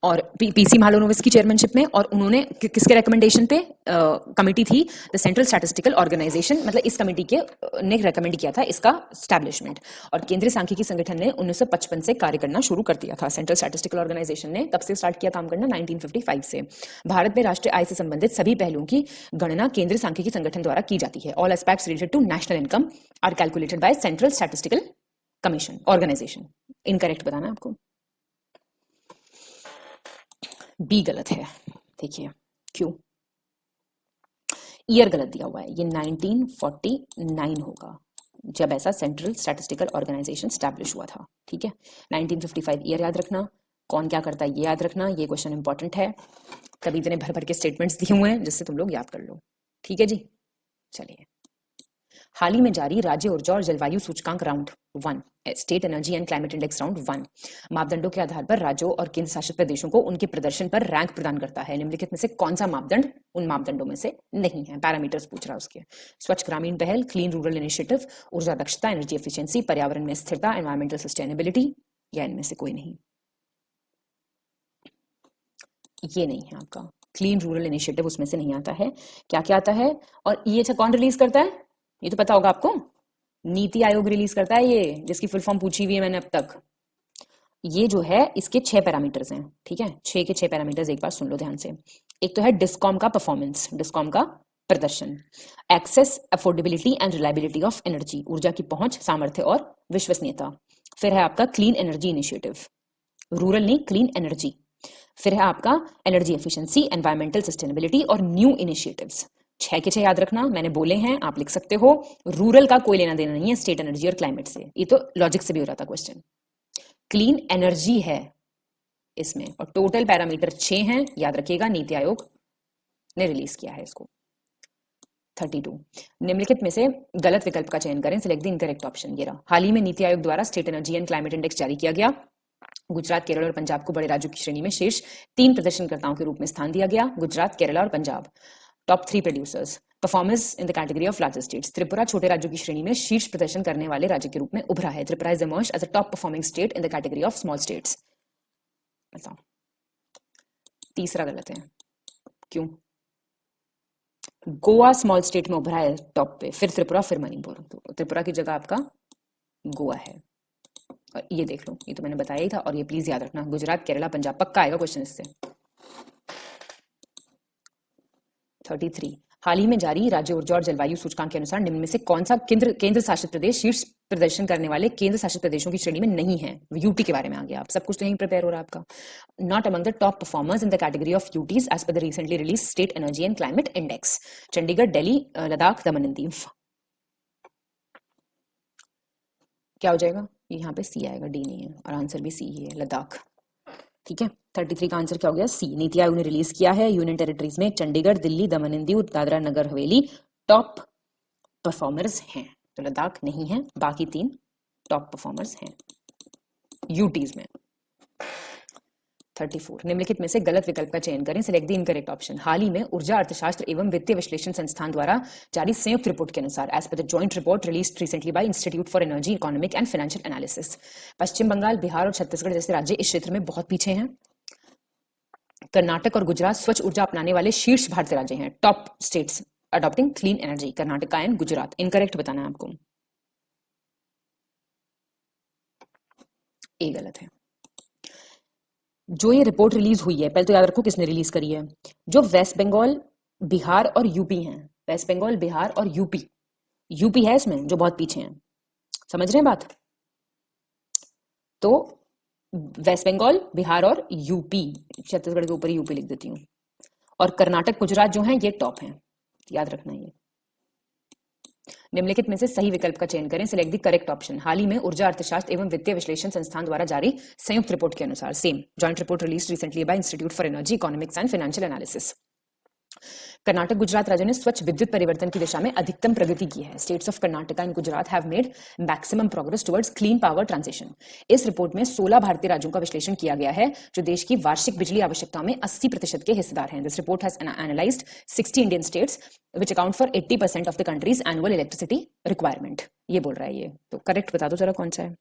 और पीसी महालनोबिस की चेयरमैनशिप में, और उन्होंने किसके रिकमेंडेशन पे कमेटी थी? द सेंट्रल स्टैटिस्टिकल ऑर्गेनाइजेशन, मतलब इस कमेटी के ने रेकमेंड किया था इसका स्टैब्लिशमेंट। और केंद्रीय सांख्यिकी संगठन ने 1955 से कार्य करना शुरू कर दिया था। सेंट्रल स्टैटिस्टिकल ऑर्गेनाइजेशन ने कब से स्टार्ट किया काम करना? 1955 से। भारत में राष्ट्रीय आय से संबंधित सभी पहलुओं की गणना केंद्रीय सांख्यिकी संगठन द्वारा की जाती है। All aspects related to national income are calculated by central statistical commission organization. Incorrect बताना है आपको, बी गलत है। देखिए क्यों, ईयर गलत दिया हुआ है, ये 1949 होगा जब ऐसा सेंट्रल स्टैटिस्टिकल ऑर्गेनाइजेशन स्टैब्लिश हुआ था, ठीक है। 1955 ईयर याद रखना, कौन क्या करता है ये याद रखना, ये क्वेश्चन इंपॉर्टेंट है। तभी इतने भर भर के स्टेटमेंट्स दिए हुए हैं जिससे तुम लोग याद कर लो, ठीक है जी। चलिए, हाल ही में जारी राज्य ऊर्जा और जलवायु सूचकांक round 1, state energy and climate index round 1 मापदंडों के आधार पर राज्यों और केंद्र शासित प्रदेशों को उनके प्रदर्शन पर रैंक प्रदान करता है। निम्नलिखित में से कौन सा मापदंड उन मापदंडों में से नहीं है? पैरामीटर्स पूछ रहा है उसके। स्वच्छ ग्रामीण पहल, क्लीन रूरल इनिशिएटिव, ऊर्जा दक्षता, एनर्जी एफिशिएंसी, पर्यावरण में स्थिरता, एनवायरमेंटल सस्टेनेबिलिटी, या इनमें से कोई नहीं? ये नहीं है आपका क्लीन रूरल इनिशिएटिव, उसमें से नहीं आता है। क्या क्या आता है? और ये अच्छा कौन रिलीज करता है? ये तो पता होगा आपको, नीति आयोग रिलीज करता है ये, जिसकी फुल फॉर्म पूछी हुई है मैंने अब तक। ये जो है इसके 6 पैरामीटर्स हैं, ठीक है। 6 के 6 पैरामीटर्स एक बार सुन लो ध्यान से। एक तो है डिस्कॉम का परफॉर्मेंस, डिस्कॉम का प्रदर्शन। Access, affordability and reliability of energy, ऊर्जा की पहुंच, सामर्थ्य और विश्वसनीयता। फिर है आपका क्लीन एनर्जी इनिशिएटिव, रूरल नहीं क्लीन एनर्जी। फिर है आपका एनर्जी एफिशिएंसी, एनवायरमेंटल सस्टेनेबिलिटी और न्यू इनिशिएटिव्स। 6 के 6 याद रखना, मैंने बोले हैं, आप लिख सकते हो। रूरल का कोई लेना देना नहीं है स्टेट एनर्जी और क्लाइमेट से, ये तो लॉजिक से भी हो रहा था क्वेश्चन। क्लीन एनर्जी है इसमें, और टोटल पैरामीटर 6 हैं, याद रखिएगा, नीति आयोग ने रिलीज किया है इसको। 32 निम्नलिखित में से गलत विकल्प का चयन करें, सिलेक्ट द इनकरेक्ट ऑप्शन। ये रहा, हाल ही में नीति आयोग द्वारा state energy and climate index जारी किया गया। गुजरात, केरल और पंजाब को बड़े राज्यों की श्रेणी में शीर्ष 3 प्रदर्शनकर्ताओं के रूप में स्थान दिया गया। गुजरात, केरल और Punjab top 3 producers. Performance in the category of larger states. Tripura छोटे राज्यों की श्रेणी में शीर्ष प्रदर्शन करने वाले राज्य के रूप में उभरा है। Tripura is emerged as a top performing state in the category of small states. बताओ, तीसरा गलत है, क्यों? गोवा स्मॉल स्टेट में उभरा है टॉप पे, फिर त्रिपुरा, फिर मणिपुर। तो त्रिपुरा की जगह आपका गोवा है। और ये देख लो, ये तो मैंने बताया ही था, और ये प्लीज याद रखना, गुजरात, केरला, पंजाब, पक्का आएगा क्वेश्चन इससे। 33 हाल ही में जारी राज्य ऊर्जा और जलवायु सूचकांक के अनुसार निम्न में से कौन सा केंद्र शासित प्रदेश शीर्ष प्रदर्शन करने वाले केंद्र शासित प्रदेशों की श्रेणी में नहीं है? यूटी के बारे में आ गया, आप सब कुछ तो यहीं प्रिपेयर हो रहा है आपका। Not among the top performers in the category of UTs as पर the recently release state energy and climate index. Chandigarh, Delhi, Ladakh, Daman and Diu. क्या हो जाएगा? यहाँ पे सी आएगा, डी नहीं है, और आंसर भी सी ही है, लद्दाख, ठीक है। 33 का आंसर क्या हो गया? सी। नीति आयोग ने रिलीज किया है। यूनियन टेरिटरीज में चंडीगढ़, दिल्ली, दमन and Diu, Dadra Nagar Haveli top performers हैं, तो लद्दाख नहीं है, बाकी 3 टॉप परफॉर्मर्स हैं यूटीज में। 34 निम्नलिखित में से गलत विकल्प का चयन करें, सिलेक्ट द इनकरेक्ट ऑप्शन। हाल ही में ऊर्जा अर्थशास्त्र एवं वित्तीय विश्लेषण संस्थान द्वारा जारी संयुक्त रिपोर्ट के अनुसार एज पर the joint report released recently by Institute for Energy Economics and Financial Analysis, Paschim Bengal, Bihar और छत्तीसगढ़ जैसे राज्य इस क्षेत्र में बहुत पीछे हैं। कर्नाटक और गुजरात स्वच्छ ऊर्जा अपनाने वाले शीर्ष भारतीय राज्य हैं, top states adopting clean energy, Karnataka and Gujarat. Incorrect बताना है आपको, ए गलत है। जो ये रिपोर्ट रिलीज हुई है, पहले तो याद रखो किसने रिलीज करी है, जो वेस्ट बंगाल, बिहार और यूपी हैं, वेस्ट बंगाल, बिहार और यूपी, यूपी है इसमें जो बहुत पीछे हैं, समझ रहे हैं बात। तो वेस्ट बंगाल, बिहार और यूपी, छत्तीसगढ़ के ऊपर यूपी लिख देती हूँ, और कर्नाटक, गुजरात जो हैं ये टॉप हैं, याद रखना ये। निम्नलिखित में से सही विकल्प का चयन करें, सिलेक्ट द करेक्ट ऑप्शन। हाल ही में ऊर्जा अर्थशास्त्र एवं वित्तीय विश्लेषण संस्थान द्वारा जारी संयुक्त रिपोर्ट के अनुसार, same joint report release recently by Institute for energy economics and Financial analysis, Karnataka, Gujarat राज्यों ने स्वच्छ विद्युत परिवर्तन की दिशा में अधिकतम प्रगति की है। States of Karnataka and Gujarat have made maximum progress towards clean power transition. इस रिपोर्ट में 16 भारतीय राज्यों का विश्लेषण किया गया है जो देश की वार्षिक बिजली आवश्यकताओं में 80% के हिस्सेदार हैं। This report has analysed 60 Indian states which account for 80% of the countries annual electricity requirement. ये बोल रहा है ये, तो करेक्ट बता दो जरा कौन सा है।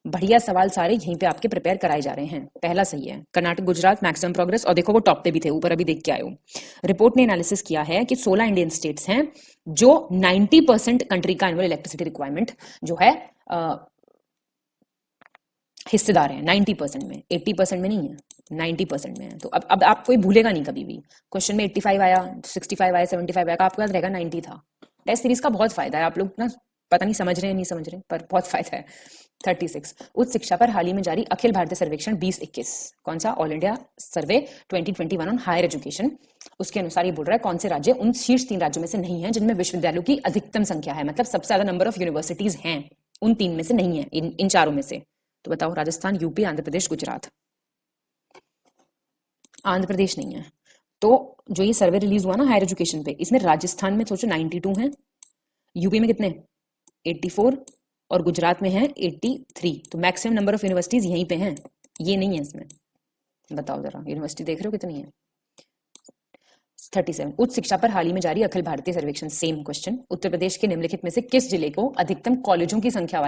बढ़िया सवाल सारे यहीं पे आपके प्रिपेयर कराए जा रहे हैं। पहला सही है, कर्नाटक, गुजरात मैक्सिमम प्रोग्रेस, और देखो वो टॉप पे भी थे, ऊपर अभी देख के आए हो। रिपोर्ट ने एनालिसिस किया है कि 16 इंडियन स्टेट्स हैं जो 90% कंट्री का एनुअल इलेक्ट्रिसिटी रिक्वायरमेंट जो है हिस्सेदार है 90% में, 80% में नहीं है, 90% में है। तो अब आप कोई भूलेगा नहीं कभी भी, क्वेश्चन में 85 आया, 65 आया, 75 आया, आपको याद रहेगा 90 था। टेस्ट सीरीज का बहुत फायदा है, आप लोग ना पता नहीं समझ रहे हैं नहीं समझ रहे, पर बहुत फायदा है। 36 उच्च शिक्षा पर हाल ही में जारी अखिल भारतीय सर्वेक्षण 2021, कौन सा, all India survey 2021 on higher education, उसके अनुसार ये बोल रहा है कौन से राज्य उन शीर्ष 3 राज्यों में से नहीं है जिनमें विश्वविद्यालयों की अधिकतम संख्या है, मतलब सबसे ज्यादा नंबर ऑफ यूनिवर्सिटीज हैं, उन 3 में से नहीं है, इन चारों में से। तो बताओ, राजस्थान, यूपी, आंध्र प्रदेश, गुजरात। आंध्र प्रदेश नहीं है। तो जो ये सर्वे रिलीज हुआ ना हायर एजुकेशन पे, इसमें राजस्थान में सोचो 92 है, यूपी में कितने 84 और गुजरात में है 83। तो मैक्सिमम नंबर ऑफ यूनिवर्सिटीज यहीं पे हैं, ये नहीं है इसमें। बताओ जरा यूनिवर्सिटी देख रहे हो कितनी है। 37 उच्च शिक्षा पर हाल ही में जारी अखिल भारतीय सर्वेक्षण, सेम क्वेश्चन। उत्तर प्रदेश के निम्नलिखित में से किस जिले को अधिकतम कॉलेजों की संख्या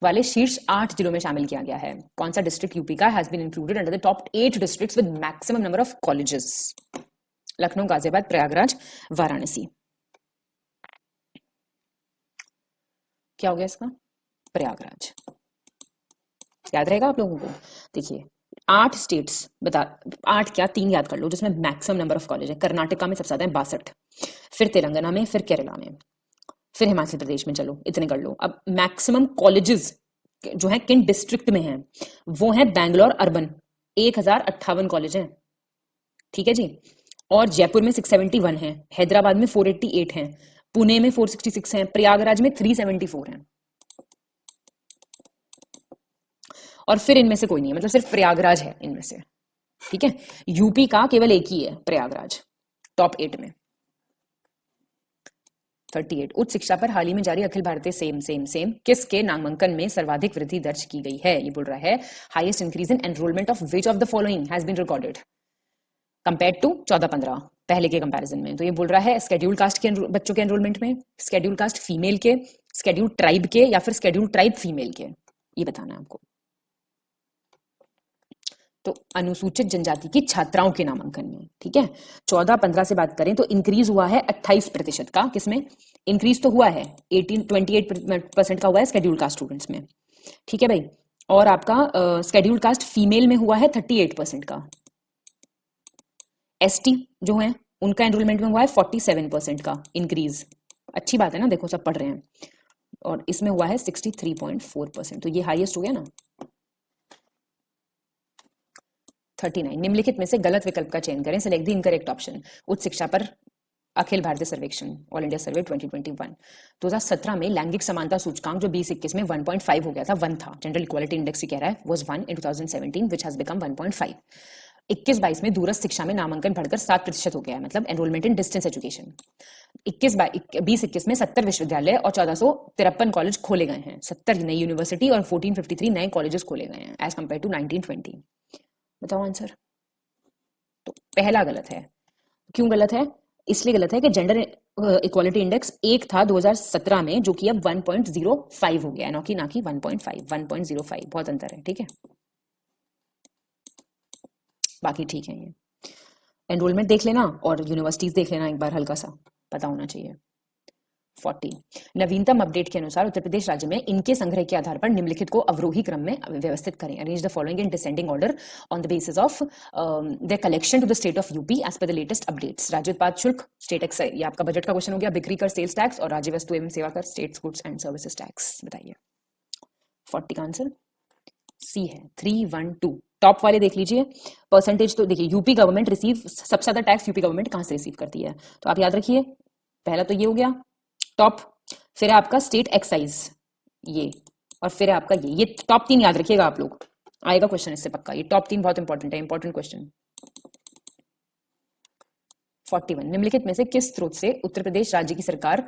वाले शीर्ष 8 जिलों में शामिल किया गया है? कौन सा डिस्ट्रिक्ट यूपी का has been included under the top 8 districts with maximum number of colleges? Lucknow, Ghaziabad, Prayagraj, Varanasi. क्या हो गया इसका? प्रयागराज। याद रहेगा आप लोगों को। देखिए 8 स्टेट्स बता, 8 क्या 3 याद कर लो जिसमें मैक्सिमम नंबर ऑफ कॉलेज है। कर्नाटका में सबसे ज्यादा है 62, फिर तेलंगाना में, फिर केरला में, फिर हिमाचल प्रदेश में। चलो इतने कर लो। अब मैक्सिमम कॉलेजेस जो है किन डिस्ट्रिक्ट में है, वो है बैंगलोर अर्बन, 1058 कॉलेज हैं, ठीक है जी। और जयपुर में 671 है, हैदराबाद में 488 है, पुणे में 466 है, प्रयागराज में 374 है। और फिर इनमें से कोई नहीं है, मतलब सिर्फ प्रयागराज है इनमें से, ठीक है। यूपी का केवल एक ही है, प्रयागराज, टॉप 8 में। 38 उच्च शिक्षा पर हाल ही में जारी अखिल भारतीय सेम किसके नामांकन में सर्वाधिक वृद्धि दर्ज की गई है? ये बोल रहा है highest increase in enrolment of which of the following has been recorded compared to 14-15 पहले के कंपैरिजन में। तो ये बोल रहा है शेड्यूल कास्ट के बच्चों के एनरोलमेंट में, शेड्यूल कास्ट फीमेल के, शेड्यूल ट्राइब के, या फिर शेड्यूल ट्राइब फीमेल के, ये बताना है आपको। तो अनुसूचित जनजाति की छात्राओं के नामांकन में, ठीक है। 14-15 से बात करें तो इंक्रीज हुआ है 28% का, किसमें इंक्रीज तो हुआ है 28% का हुआ है शेड्यूल कास्ट स्टूडेंट्स में, ठीक है भाई। और आपका शेड्यूल कास्ट फीमेल में हुआ है 38% का। एसटी जो है उनका एनरोलमेंट में हुआ है 47% का इंक्रीज, अच्छी बात है ना, देखो सब पढ़ रहे हैं। और इसमें हुआ है 63.4%, तो ये हाईएस्ट हो गया ना। 39 निम्नलिखित में से गलत विकल्प का चयन करें, सिलेक्ट द इनकरेक्ट ऑप्शन। उच्च शिक्षा पर अखिल भारतीय सर्वेक्षण, ऑल इंडिया सर्वे 2021, 2017 में लैंगिक समानता सूचकांक जो 2021 में 1.5 हो गया था, 1 था। जनरल इक्वालिटी इंडेक्स कह रहा है was 1 in 2017 which has become 1.5। 21-22 में दूरस्थ शिक्षा में नामांकन बढ़कर 7% हो गया है, मतलब एनरोलमेंट इन डिस्टेंस एजुकेशन। 20-21 में 70 विश्वविद्यालय और 1453 कॉलेज खोले गए हैं, 70 नई यूनिवर्सिटी और 1453 नए कॉलेजेस खोले गए हैं एज कंपेयर टू 1920। बताओ आंसर। तो पहला गलत है। क्यों गलत है? इसलिए गलत है कि जेंडर इक्वालिटी इंडेक्स 1 था 2017 में, जो कि अब 1.05 हो गया है, ना कि 1.5, 1.05, बहुत अंतर है। ठीक है, बाकी ठीक है। ये एनरोलमेंट देख लेना और यूनिवर्सिटीज देख लेना एक बार, हल्का सा पता होना चाहिए। 40 नवीनतम अपडेट के अनुसार उत्तर प्रदेश राज्य में इनके संग्रह के आधार पर निम्नलिखित को अवरोही क्रम में व्यवस्थित करें। Arrange the following in descending order on the basis of the collection to the state of UP as पर द लेटेस्ट अपडेट्स। राज्य उत्पाद शुल्क, स्टेट एक्साइज, ये आपका बजट का क्वेश्चन हो गया। बिक्री कर, सेल्स टैक्स, और राज्य वस्तु एवं सेवा कर, state goods and services tax. बताइए 40 का आंसर सी है 312। टॉप वाले देख लीजिए परसेंटेज। तो देखिए यूपी गवर्नमेंट रिसीव, सबसे ज्यादा टैक्स यूपी गवर्नमेंट कहां से रिसीव करती है, तो आप याद रखिए पहला तो ये हो गया टॉप, फिर है आपका स्टेट एक्साइज ये, और फिर है आपका ये टॉप 3 याद रखिएगा आप लोग, आएगा क्वेश्चन इससे पक्का। ये टॉप 3 बहुत इंपॉर्टेंट है, इंपॉर्टेंट क्वेश्चन। 41 निम्नलिखित में से किस स्रोत से उत्तर प्रदेश राज्य की सरकार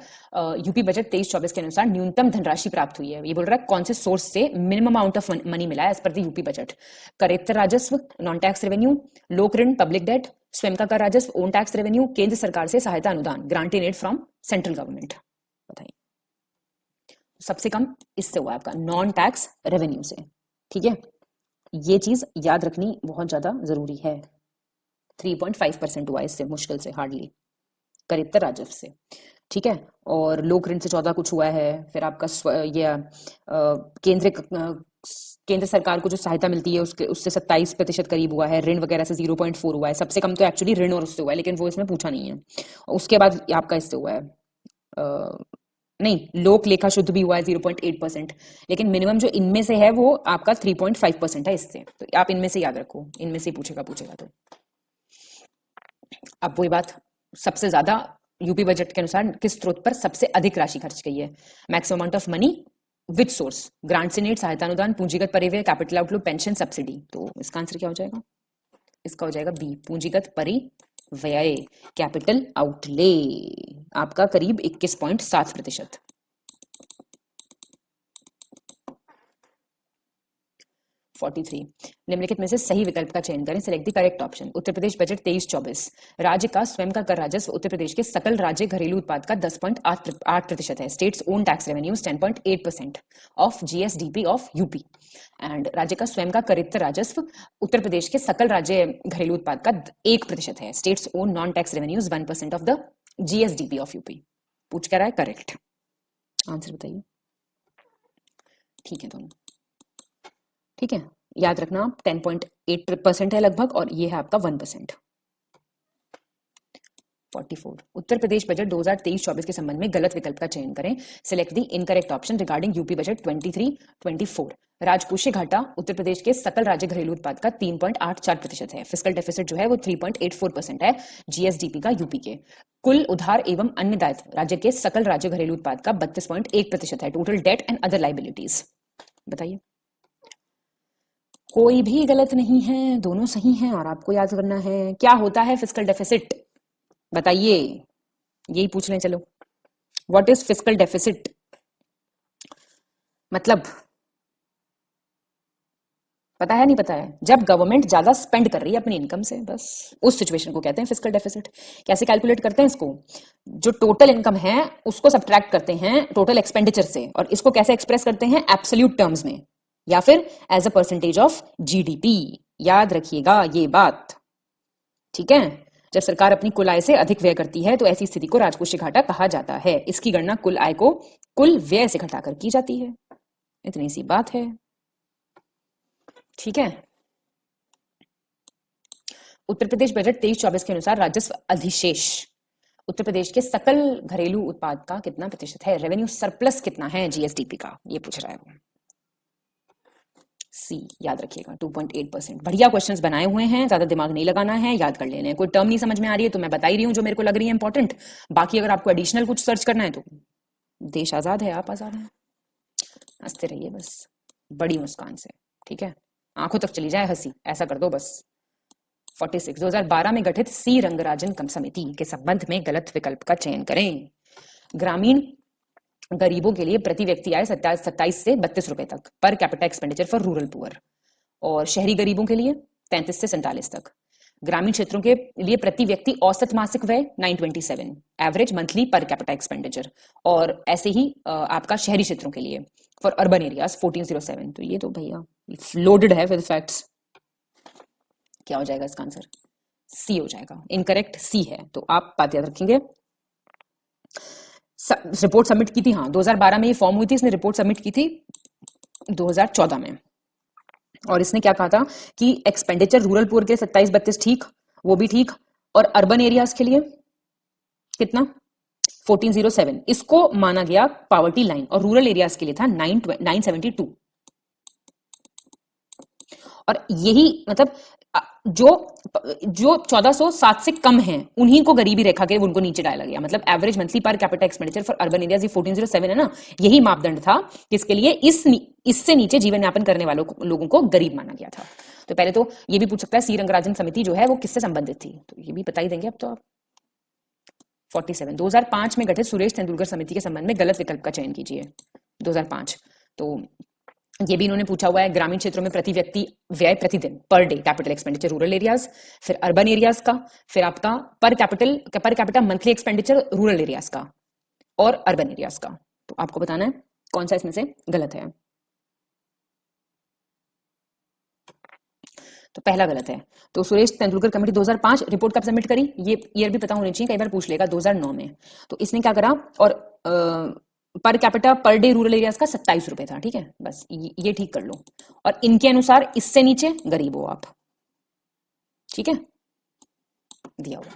यूपी बजट 23-24 के अनुसार न्यूनतम धनराशि प्राप्त हुई है। ये बोल रहा है कौन से सोर्स से मिनिमम अमाउंट ऑफ मनी मिला है एज पर द यूपी बजट। करेक्टर राजस्व, नॉन टैक्स रेवेन्यू, लोक ऋण, पब्लिक डेट, स्वयं का कर राजस्व, ओन टैक्स रेवेन्यू, केंद्र सरकार से सहायता अनुदान, granted aid from central government. बताइए सबसे कम इससे हुआ आपका नॉन टैक्स रेवेन्यू से। ठीक है, ये चीज याद रखनी बहुत ज्यादा जरूरी है। 3.5% हुआ इससे, मुश्किल से, हार्डली, करेक्टर राजस्व से। ठीक है, और लोक ऋण से 14 कुछ हुआ है। फिर आपका केंद्र सरकार को जो सहायता मिलती है उससे 27% करीब हुआ है। ऋण वगैरह से 0.4 हुआ है। सबसे कम तो एक्चुअली ऋण और उससे हुआ है, लेकिन वो इसमें पूछा नहीं है। उसके बाद आपका इससे हुआ है नहीं, लोक लेखा शुद्ध भी हुआ है 0.8%, लेकिन मिनिमम जो इनमें से है वो आपका 3.5% है इससे। तो आप इनमें से याद रखो, इनमें से पूछेगा तो। अब वही बात, सबसे ज्यादा यूपी बजट के अनुसार किस स्रोत पर सबसे अधिक राशि खर्च गई है। Maximum amount of money which source, grants in aid, सहायता अनुदान, पूंजीगत परिव्यय, कैपिटल आउटफ्लो, पेंशन, सब्सिडी। तो इसका आंसर क्या हो जाएगा? इसका हो जाएगा बी, पूंजीगत परिव्यय, कैपिटल आउटले, आपका करीब 21.7%। 43 निम्नलिखित में से सही विकल्प का चयन करें। Select the correct option. Uttar Pradesh budget 23-24 राज्य का स्वयं का कर राजस्व उत्तर प्रदेश के सकल राज्य घरेलू उत्पाद का 10.8% है। States own tax revenues 10.8% of GSDP of UP. And राज्य का स्वयं का करेक्टर राजस्व उत्तर प्रदेश के सकल राज्य घरेलू उत्पाद का 1% है। States own non tax revenues 1% of the GSDP of UP. पूछ कर रहा है करेक्ट आंसर, बताइए। ठीक है दोनों, ठीक है, याद रखना 10.8% है लगभग, और ये है आपका 1%। 44 उत्तर प्रदेश बजट 2023-24 के संबंध में गलत विकल्प का चयन करें। Select the incorrect option regarding UP budget 23-24। राजकोषीय घाटा उत्तर प्रदेश के सकल राज्य घरेलू उत्पाद का 3.84% है। फिस्कल डेफिसिट जो है वो 3.84% है जीएसडीपी का यूपी के। कुल उधार एवं अन्य दायित्व राज्य के सकल राज्य घरेलू उत्पाद का 32.1% है। Total date and other liabilities. बताइए, कोई भी गलत नहीं है, दोनों सही हैं, और आपको याद करना है क्या होता है फिस्कल डेफिसिट। बताइए, यही पूछ लें चलो। What is fiscal deficit? मतलब पता है नहीं पता है? जब गवर्नमेंट ज्यादा स्पेंड कर रही है अपनी इनकम से, बस उस सिचुएशन को कहते हैं फिस्कल डेफिसिट। कैसे कैलकुलेट करते हैं इसको? जो टोटल इनकम है उसको सब्ट्रैक्ट करते हैं टोटल एक्सपेंडिचर से, और इसको कैसे एक्सप्रेस करते हैं? एब्सोल्यूट टर्म्स में, या फिर as a percentage of GDP. याद रखिएगा ये बात, ठीक है। जब सरकार अपनी कुल आय से अधिक व्यय करती है तो ऐसी स्थिति को राजकोषीय घाटा कहा जाता है। इसकी गणना कुल आय को कुल व्यय से घटाकर की जाती है। इतनी सी बात है, ठीक है। उत्तर प्रदेश बजट 23-24 के अनुसार राजस्व अधिशेष उत्तर प्रदेश के सकल घरेलू उत्पाद का कितना प्रतिशत है? रेवेन्यू सरप्लस कितना है जीएसडीपी का, ये पूछ रहा है वो। सी याद रखिएगा 2.8%। बढ़िया क्वेश्चंस बनाए हुए हैं, ज्यादा दिमाग नहीं लगाना है, याद कर लेने। कोई टर्म नहीं समझ में आ रही है तो मैं बता ही रही हूं जो मेरे को लग रही है इंपॉर्टेंट। बाकी अगर आपको एडिशनल कुछ सर्च करना है तो देश आजाद है, आप आजाद हैं। हंसते रहिए बस, बड़ी मुस्कान से, ठीक है। आंखों तक चली जाए हंसी, ऐसा कर दो बस। 46 2012 में गठित सी रंगराजन समिति के संबंध में गलत विकल्प का चयन करें। ग्रामीण गरीबों के लिए प्रति व्यक्ति आय 27 से 32 रुपए तक per capita expenditure for rural poor, और शहरी गरीबों के लिए 33 से 47 तक। ग्रामीण क्षेत्रों के लिए प्रति व्यक्ति औसत मासिक व्यय 927 average monthly per capita expenditure, और ऐसे ही आपका शहरी क्षेत्रों के लिए फॉर अर्बन एरियाज 1407। तो ये तो भैया लोडेड है विद फैक्ट्स। क्या हो जाएगा इसका आंसर? सी हो जाएगा। इनकरेक्ट सी है। तो आप बात याद रखेंगे। रिपोर्ट सबमिट की थी, हाँ 2012 में ये फॉर्म हुई थी, इसने रिपोर्ट सबमिट की थी 2014 में, और इसने क्या कहा था कि एक्सपेंडिचर रूरल पुअर के 27-32 ठीक, वो भी ठीक, और अर्बन एरियाज के लिए कितना 1407 इसको माना गया पावर्टी लाइन, और रूरल एरियाज के लिए था 972। और यही मतलब जो 1407 से कम हैं उन्हीं को गरीबी रेखा के उनको नीचे डाला गया। मतलब average monthly per capita expenditure for urban areas 1407 है ना, यही मापदंड था किसके लिए? इससे नीचे जीवन यापन करने वालों लोगों को गरीब माना गया था। तो पहले तो ये भी पूछ सकता है सी रंगराजन समिति जो है वो किससे संबंधित थी, तो ये भी बता ही देंगे अब तो आप। 47 2005 में गठित सुरेश तेंदुलकर समिति के संबंध में गलत विकल्प का चयन कीजिए। 2005 तो ये भी इन्होंने पूछा हुआ है। ग्रामीण क्षेत्रों में प्रति व्यक्ति व्यय प्रतिदिन per day capital expenditure rural areas, फिर अर्बन एरियाज का, फिर आपका per capita monthly expenditure rural areas का और अर्बन एरियाज का। तो आपको बताना है कौन सा इसमें से गलत है। तो पहला गलत है। तो सुरेश तेंदुलकर कमेटी 2005 रिपोर्ट कब सबमिट करी, ये ईयर भी पता होनी चाहिए, कई बार पूछ लेगा। 2009 में। तो इसने क्या करा, और per capita per day rural areas का 27 रुपए था, ठीक है, बस ये ठीक कर लो। और इनके अनुसार इससे नीचे गरीब हो आप, ठीक है, दिया हुआ।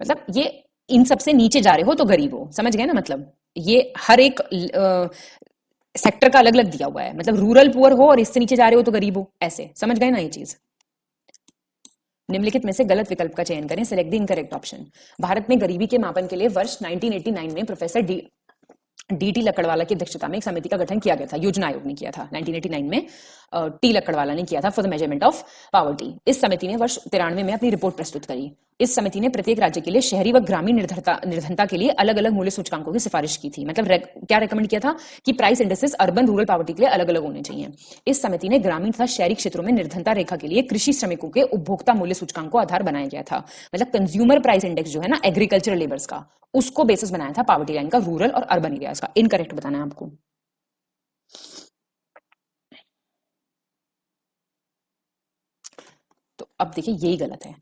मतलब ये इन सबसे नीचे जा रहे हो तो गरीब हो, समझ गए ना? मतलब ये हर एक सेक्टर का अलग अलग दिया हुआ है। मतलब रूरल पुअर हो और इससे नीचे जा रहे हो तो गरीब हो, ऐसे समझ गए ना ये चीज। निम्नलिखित में से गलत विकल्प का चयन करें। Select the incorrect option. Bharat में गरीबी के मापन के लिए वर्ष 1989 में प्रोफेसर डी.टी. लकड़वाला की अध्यक्षता में एक समिति का गठन किया गया था। योजना आयोग ने किया था 1989 में, टी लकड़वाला ने किया था for the measurement of poverty. इस समिति ने वर्ष 93 में अपनी रिपोर्ट प्रस्तुत करी। इस समिति ने प्रत्येक राज्य के लिए शहरी व ग्रामीण निर्धनता के लिए अलग अलग मूल्य सूचकांकों की सिफारिश की थी। मतलब क्या रेकमेंड किया था कि price indexes urban rural poverty के लिए अलग अलग होने चाहिए। इस समिति ने ग्रामीण तथा शहरी क्षेत्रों में निर्धनता रेखा के लिए कृषि श्रमिकों के उपभोक्ता मूल्य सूचकांक को आधार बनाया गया था। मतलब कंज्यूमर प्राइस इंडेक्स जो है ना एग्रीकल्चरल लेबर्स का, उसको बेसिस बनाया था पॉवर्टी लाइन का, रूरल और अर्बन एरियाज का। इनकरेक्ट बताना है आपको। तो अब देखिए यही गलत है।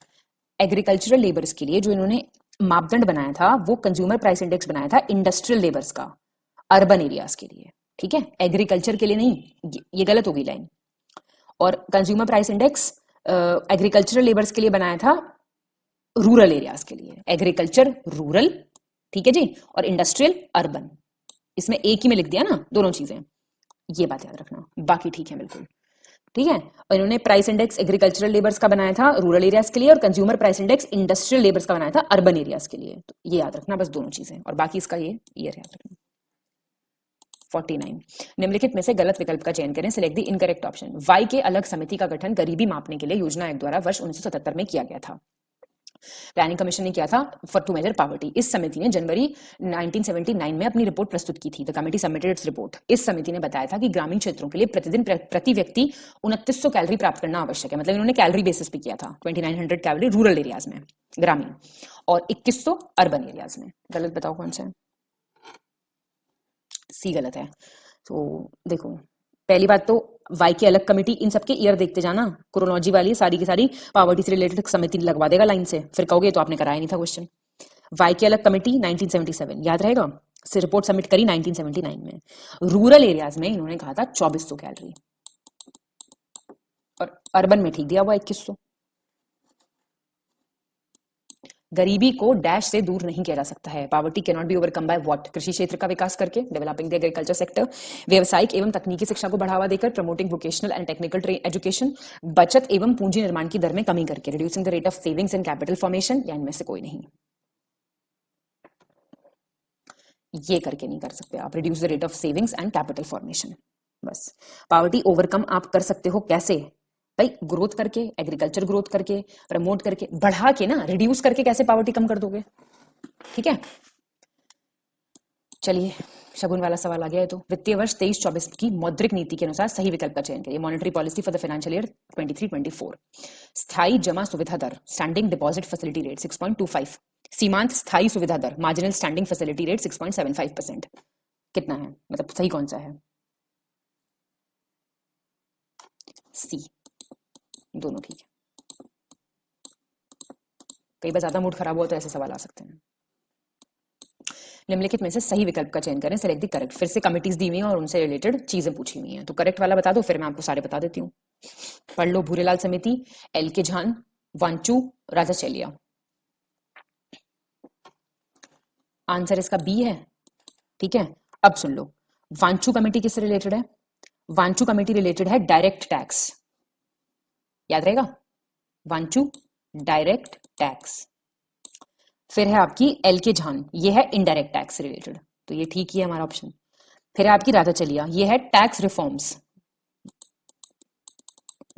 एग्रीकल्चरल लेबर्स के लिए जो इन्होंने मापदंड बनाया था वो कंज्यूमर प्राइस इंडेक्स बनाया था इंडस्ट्रियल लेबर्स का, अर्बन एरियाज के लिए, ठीक है, एग्रीकल्चर के लिए नहीं। ये गलत होगी लाइन। और consumer price index agricultural labours के लिए बनाया था रूरल एरियाज के लिए। एग्रीकल्चर रूरल, ठीक है जी, और इंडस्ट्रियल अर्बन, इसमें एक ही में लिख दिया ना दोनों चीजें। ये बात याद रखना, बाकी ठीक है बिल्कुल, ठीक है। और इन्होंने प्राइस इंडेक्स एग्रीकल्चरल लेबर्स का बनाया था रूरल एरियाज के लिए, और consumer price index industrial labours का बनाया था अर्बन एरियाज के लिए। तो ये याद रखना बस दोनों चीजें, और बाकी इसका ये ईयर याद रखना। 49 निम्नलिखित में से गलत विकल्प का चयन करें। Select the incorrect option. Y K Alagh समिति का गठन गरीबी मापने के लिए योजना आयोग द्वारा वर्ष 1977 में किया गया था। प्लानिंग कमीशन ने किया था फॉर टू मेजर पॉवर्टी। इस समिति ने जनवरी 1979 में अपनी रिपोर्ट प्रस्तुत की थी। The committee submitted its report. इस समिति ने बताया था कि ग्रामीण क्षेत्रों के लिए प्रतिदिन प्रति व्यक्ति 2900 कैलोरी प्राप्त करना आवश्यक है। मतलब इन्होंने कैलोरी बेसिस पे किया था। 2900 कैलोरी रूरल एरियाज में ग्रामीण, और 2100 अर्बन एरियाज में। गलत बताओ कौन सा है? सी गलत है। तो देखो, पहली बात तो वाई की अलग कमेटी, इन सबके ईयर देखते जाना, क्रोनोलॉजी वाली सारी की सारी पॉवर्टी से रिलेटेड समिति लगवा देगा लाइन से, फिर कहोगे तो आपने कराया नहीं था क्वेश्चन। वाई की अलग कमेटी 1977 याद रहेगा, से रिपोर्ट सबमिट करी 1979 में। रूरल एरियाज में इन्होंने कहा था 2400 कैलोरी, और अर्बन में ठीक दिया हुआ 2100। गरीबी को डैश से दूर नहीं किया जा सकता है। Poverty can not be overcome by what? कृषि क्षेत्र का विकास करके, डेवलपिंग द एग्रीकल्चर सेक्टर, व्यवसायिक एवं तकनीकी शिक्षा को बढ़ावा देकर, promoting vocational and technical education, बचत एवं पूंजी निर्माण की दर में कमी करके, reducing the rate of savings and capital formation, या इनमें से कोई नहीं। ये करके नहीं कर सकते आप, reduce the rate of savings and capital formation. बस पॉवर्टी ओवरकम आप कर सकते हो कैसे? भाई ग्रोथ करके, एग्रीकल्चर ग्रोथ करके, प्रमोट करके, बढ़ा के ना, रिड्यूस करके कैसे पॉवर्टी कम कर दोगे? ठीक है, चलिए शगुन वाला सवाल आ गया है। तो वित्तीय वर्ष 23-24 की मौद्रिक नीति के अनुसार सही विकल्प का चयन करिए। Monetary policy for the financial year 23-24। स्थायी जमा सुविधा दर, स्टैंडिंग डिपॉजिट फैसिलिटी रेट 6.25। सीमांत स्थायी सुविधा दर, मार्जिनल स्टैंडिंग फैसिलिटी रेट 6.75%। कितना है, मतलब सही कौन सा है? सी, दोनों ठीक है। कई बार ज्यादा मूड खराब हुआ तो ऐसे सवाल आ सकते हैं। निम्नलिखित में से सही विकल्प का चयन करें, सेलेक्ट द करेक्ट। फिर से कमिटीज दी हुई हैं और उनसे रिलेटेड चीजें पूछी हुई हैं, तो करेक्ट वाला बता दो, फिर मैं आपको सारे बता देती हूँ। पढ़ लो। भूरेलाल समिति, एल के झान, वांचू, राजाचेलिया। आंसर इसका बी है। ठीक है, अब सुन लो, वांचू कमेटी किससे रिलेटेड है? वांचू कमेटी रिलेटेड है डायरेक्ट टैक्स, याद रहेगा, वांचू डायरेक्ट टैक्स। फिर है आपकी एल के झान, ये है इनडायरेक्ट टैक्स से रिलेटेड, तो ये ठीक ही है हमारा ऑप्शन। फिर है आपकी राजाचलिया, ये है टैक्स रिफॉर्म्स,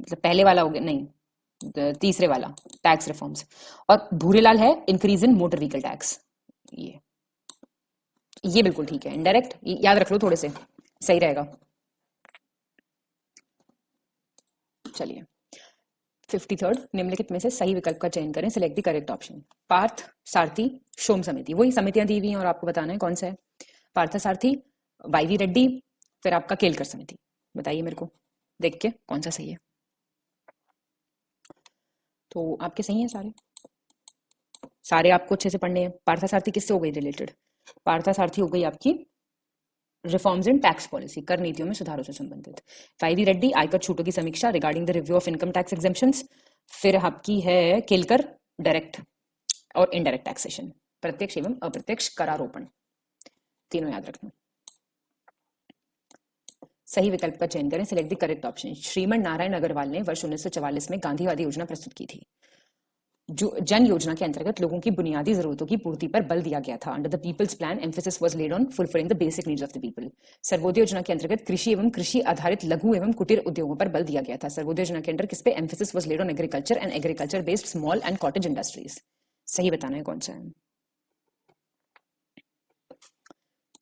मतलब पहले वाला हो गया, नहीं तीसरे वाला टैक्स रिफॉर्म्स। और भूरेलाल है इंक्रीज इन मोटर व्हीकल टैक्स, ये बिल्कुल ठीक है, इनडायरेक्ट याद रख लो, थोड़े से सही रहेगा। चलिए 53rd, निम्नलिखित में से सही विकल्प का चयन करें, select the correct option. Partha Sarathi Shome समिति, वही समितियां दी हुई हैं और आपको बताना है कौन सा है। पार्थ सारथी, वाईवी रेड्डी, फिर आपका केलकर समिति। बताइए मेरे को देख के कौन सा सही है। तो आपके सही हैं सारे, सारे आपको अच्छे से पढ़ने हैं। पार्थ सारथी किससे हो गई रिलेटेड? पार्थ सारथी हो गई आपकी रिफॉर्म्स इन टैक्स पॉलिसी, कर नीतियों में सुधारों से संबंधित। वाईवी रेड्डी, आयकर छूटों की समीक्षा regarding the review of income tax exemptions. फिर आपकी है केलकर, डायरेक्ट और इनडायरेक्ट टैक्सेशन, प्रत्यक्ष एवं अप्रत्यक्ष करारोपण, तीनों याद रखना। सही विकल्प का चयन करें, select the correct option. Shriman Narayan Agarwal ने वर्ष 1944 में गांधीवादी योजना प्रस्तुत की थी। जो जन योजना के अंतर्गत लोगों की बुनियादी जरूरतों की पूर्ति पर बल दिया गया था। Under the people's plan emphasis was laid on fulfilling the basic needs of the people. Sarvodaya योजना के अंतर्गत कृषि एवं कृषि आधारित लघु एवं कुटीर उद्योगों पर बल दिया गया था। सर्वोदय योजना के अंदर किस पे emphasis was laid on? Agriculture and agriculture based small and cottage industries. सही बताना है कौन सा है।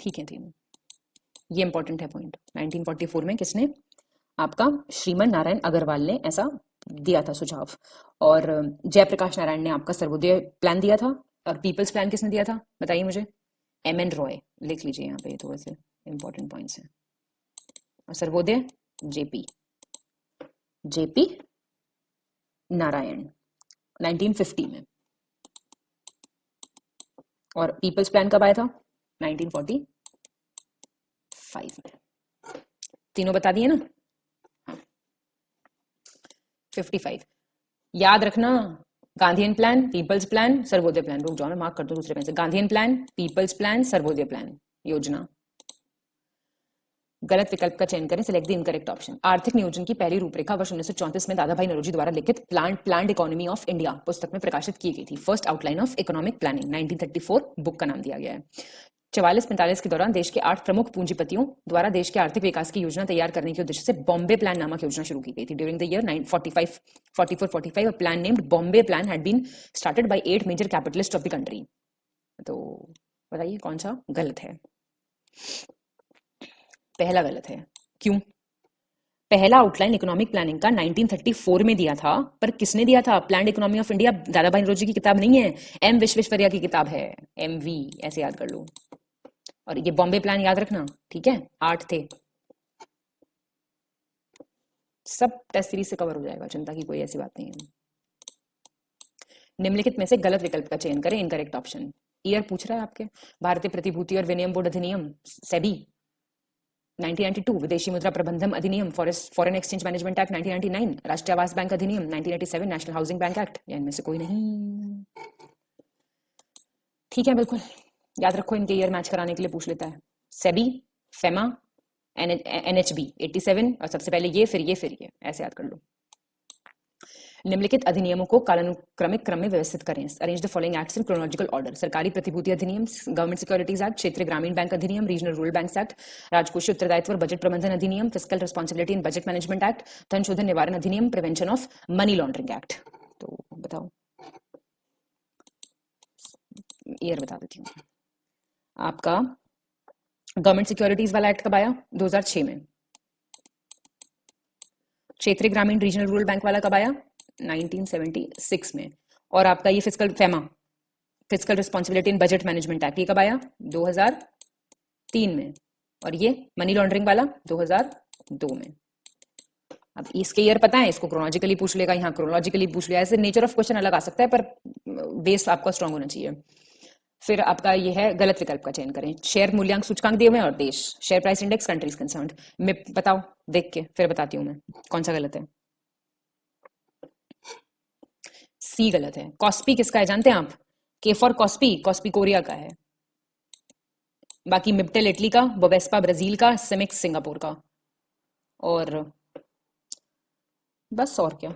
ठीक है तीनों, ये इंपॉर्टेंट है पॉइंट। 1944 में किसने? आपका श्रीमन नारायण अग्रवाल ने ऐसा दिया था सुझाव, और जयप्रकाश नारायण ने आपका सर्वोदय प्लान दिया था। और पीपल्स प्लान किसने दिया था बताइए मुझे? एम.एन. रॉय, लिख लीजिए यहाँ पे, थोड़े से इंपॉर्टेंट पॉइंट्स हैं। और सर्वोदय जेपी नारायण 1950 में। और पीपल्स प्लान कब आया था? 1945 में। तीनों बता दिए ना? 55 याद रखना, Gandhian plan, people's plan, Sarvodaya plan. रुक जाओ मैं मार्क कर दूं दूसरे पेन से। Gandhian plan, people's plan, Sarvodaya plan योजना। गलत विकल्प का चयन करें, सिलेक्ट द इनकरेक्ट ऑप्शन। आर्थिक नियोजन की पहली रूपरेखा वर्ष 1934 में दादा भाई नौरोजी द्वारा लिखित प्लान्ड इकोनॉमी ऑफ इंडिया पुस्तक में प्रकाशित की गई थी। First outline of economic planning 1934 book का नाम दिया गया है। 44-45 के दौरान देश के 8 प्रमुख पूंजीपतियों द्वारा देश के आर्थिक विकास की योजना तैयार करने के उद्देश्य से बॉम्बे प्लान नामक योजना शुरू की गई थी। During the year 44-45 a plan named Bombay Plan had been started by 8 major capitalists of the country। तो बताइए कौन सा गलत है? पहला गलत है। क्यों? पहला आउटलाइन इकोनॉमिक प्लानिंग का 1934 में दिया था, पर किसने दिया था? प्लान्ड इकोनॉमी ऑफ इंडिया दादा भाई नौरोजी की किताब नहीं है, एम विश्वेश्वरैया की किताब है, MV, ऐसे याद कर लो। और ये बॉम्बे प्लान याद रखना, ठीक है? 8 थे, सब टेस्ट सीरीज से कवर हो जाएगा, चिंता की कोई ऐसी बात नहीं है। निम्नलिखित में से गलत विकल्प का चयन करें, इनकरेक्ट ऑप्शन। ईयर पूछ रहा है आपके। भारतीय प्रतिभूति और विनिमय बोर्ड अधिनियम सेबी 1992, विदेशी मुद्रा प्रबंधन अधिनियम, फॉरेन एक्सचेंज मैनेजमेंट एक्ट 1999, राष्ट्रीय आवास बैंक अधिनियम 1987, नेशनल हाउसिंग बैंक एक्ट, या इनमें से कोई नहीं? ठीक है, बिल्कुल याद रखो, इनके ईयर मैच कराने के लिए पूछ लेता है। सेबी, फेमा, NHB 87, और सबसे पहले ये, फिर ये, फिर ये, ऐसे याद कर लो। निम्नलिखित अधिनियमों को कालानुक्रमिक क्रम में व्यवस्थित करें। Arrange the following acts in chronological order. सरकारी प्रतिभूति अधिनियम, गवर्नमेंट सिक्योरिटीज एक्ट, क्षेत्रीय ग्रामीण बैंक अधिनियम, रीजनल रूरल बैंक एक्ट, राजकोषीय उत्तरदायित्व और बजट प्रबंधन अधिनियम, फिस्कल रिस्पॉन्सिबिलिटी इन बजट मैनेजमेंट एक्ट, धन शोधन निवारण अधिनियम, prevention of money laundering act. तो बताओ, ईयर बता देती हूँ। आपका गवर्नमेंट सिक्योरिटीज वाला एक्ट कब आया? 2006 में। क्षेत्रीय ग्रामीण रीजनल रूरल बैंक वाला कब आया? 1976 में। और आपका ये फिस्कल रिस्पॉन्सिबिलिटी इन बजट मैनेजमेंट एक्ट ये कब आया? 2003 में। और ये मनी लॉन्ड्रिंग वाला 2002 में। अब इसके ईयर पता है, इसको क्रोनोलॉजिकली पूछ लेगा, यहाँ क्रोनोलॉजिकली पूछ लिया। ऐसे नेचर ऑफ क्वेश्चन अलग आ सकता है, पर बेस आपका स्ट्रांग होना चाहिए। फिर आपका ये है गलत विकल्प का चयन करें। शेयर मूल्यांक सूचकांक दिए हुए हैं और देश, share price index, countries concerned में बताओ, देख के फिर बताती हूं मैं कौन सा गलत है। सी गलत है। कॉस्पी किसका है जानते हैं आप? के फॉर कॉस्पी, कॉस्पी कोरिया का है। बाकी मिप्टेल इटली का, बोबेस्पा ब्राजील का, सिमिक्स सिंगापुर का, और बस और क्या।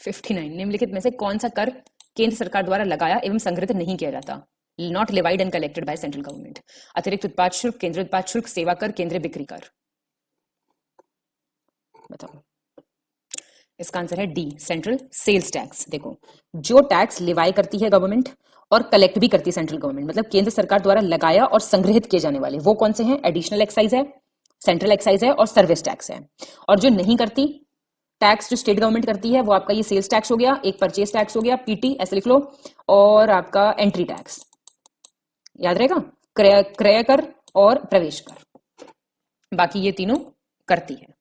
59 निम्नलिखित में से कौन सा कर केंद्र सरकार द्वारा लगाया एवं संग्रहित नहीं किया जाता? Not levied and collected by central government. अतिरिक्त उत्पाद शुल्क, केंद्रीय उत्पाद शुल्क, सेवा कर, केंद्रीय बिक्री कर। बताओ, इसका आंसर है डी, सेंट्रल सेल्स टैक्स। देखो, जो टैक्स लिवाई करती है गवर्नमेंट और कलेक्ट भी करती है सेंट्रल गवर्नमेंट, मतलब केंद्र सरकार द्वारा लगाया और संग्रहित किए जाने वाले, वो कौन से हैं? एडिशनल एक्साइज है, सेंट्रल एक्साइज है और सर्विस टैक्स है। और जो नहीं करती टैक्स, जो स्टेट गवर्नमेंट करती है, वो आपका ये सेल्स टैक्स हो गया, एक परचेज टैक्स हो गया, पीटी ऐसे लिख लो, और आपका एंट्री टैक्स याद रहेगा, क्रय कर और प्रवेश कर। बाकी ये तीनों करती है।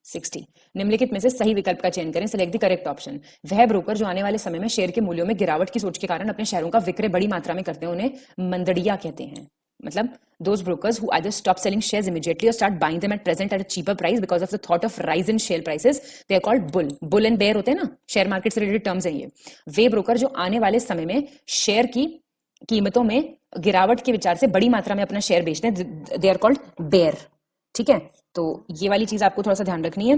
60 निम्नलिखित में से सही विकल्प का चयन करें। Select the correct option. वह ब्रोकर जो आने वाले समय में शेयर के मूल्यों में गिरावट की सोच के कारण अपने शेयरों का विक्रय बड़ी मात्रा में करते हैं, उन्हें मंदड़िया कहते हैं। मतलब those brokers who either stop selling shares immediately or start buying them at present at a cheaper price because of the thought of rise in share prices, they are called bull. bull and bear होते हैं ना, share market से related terms हैं ये। वे broker जो आने वाले समय में शेयर की कीमतों में गिरावट के विचार से बड़ी मात्रा में अपना शेयर बेचते हैं, दे आर कॉल्ड बेयर। ठीक है, तो ये वाली चीज आपको थोड़ा सा ध्यान रखनी है।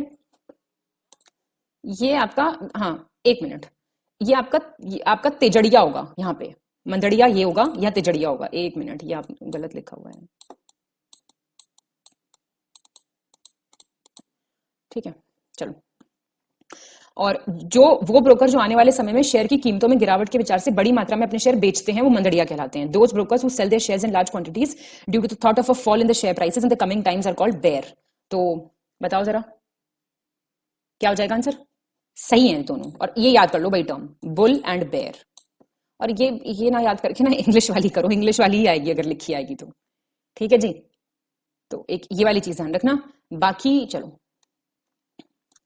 ये आपका, हाँ एक मिनट, ये आपका तेजड़िया होगा, यहाँ पे मंदड़िया ये होगा या तेजड़िया होगा। एक मिनट, ये आप गलत लिखा हुआ है। ठीक है, चलो। और जो वो ब्रोकर जो आने वाले समय में शेयर की कीमतों में गिरावट के विचार से बड़ी मात्रा में अपने शेयर बेचते हैं, वो मंदड़िया कहलाते हैं। Those brokers who sell their shares in large quantities due to the thought of a fall in the share prices in the coming times are called bear. तो बताओ जरा क्या हो जाएगा आंसर? सही है दोनों। और ये याद कर लो भाई टर्म, बुल एंड बेयर। और ये ना याद करके ना इंग्लिश वाली करो, इंग्लिश वाली ही आएगी अगर लिखी आएगी तो। ठीक है जी, तो एक ये वाली चीज ध्यान रखना। बाकी चलो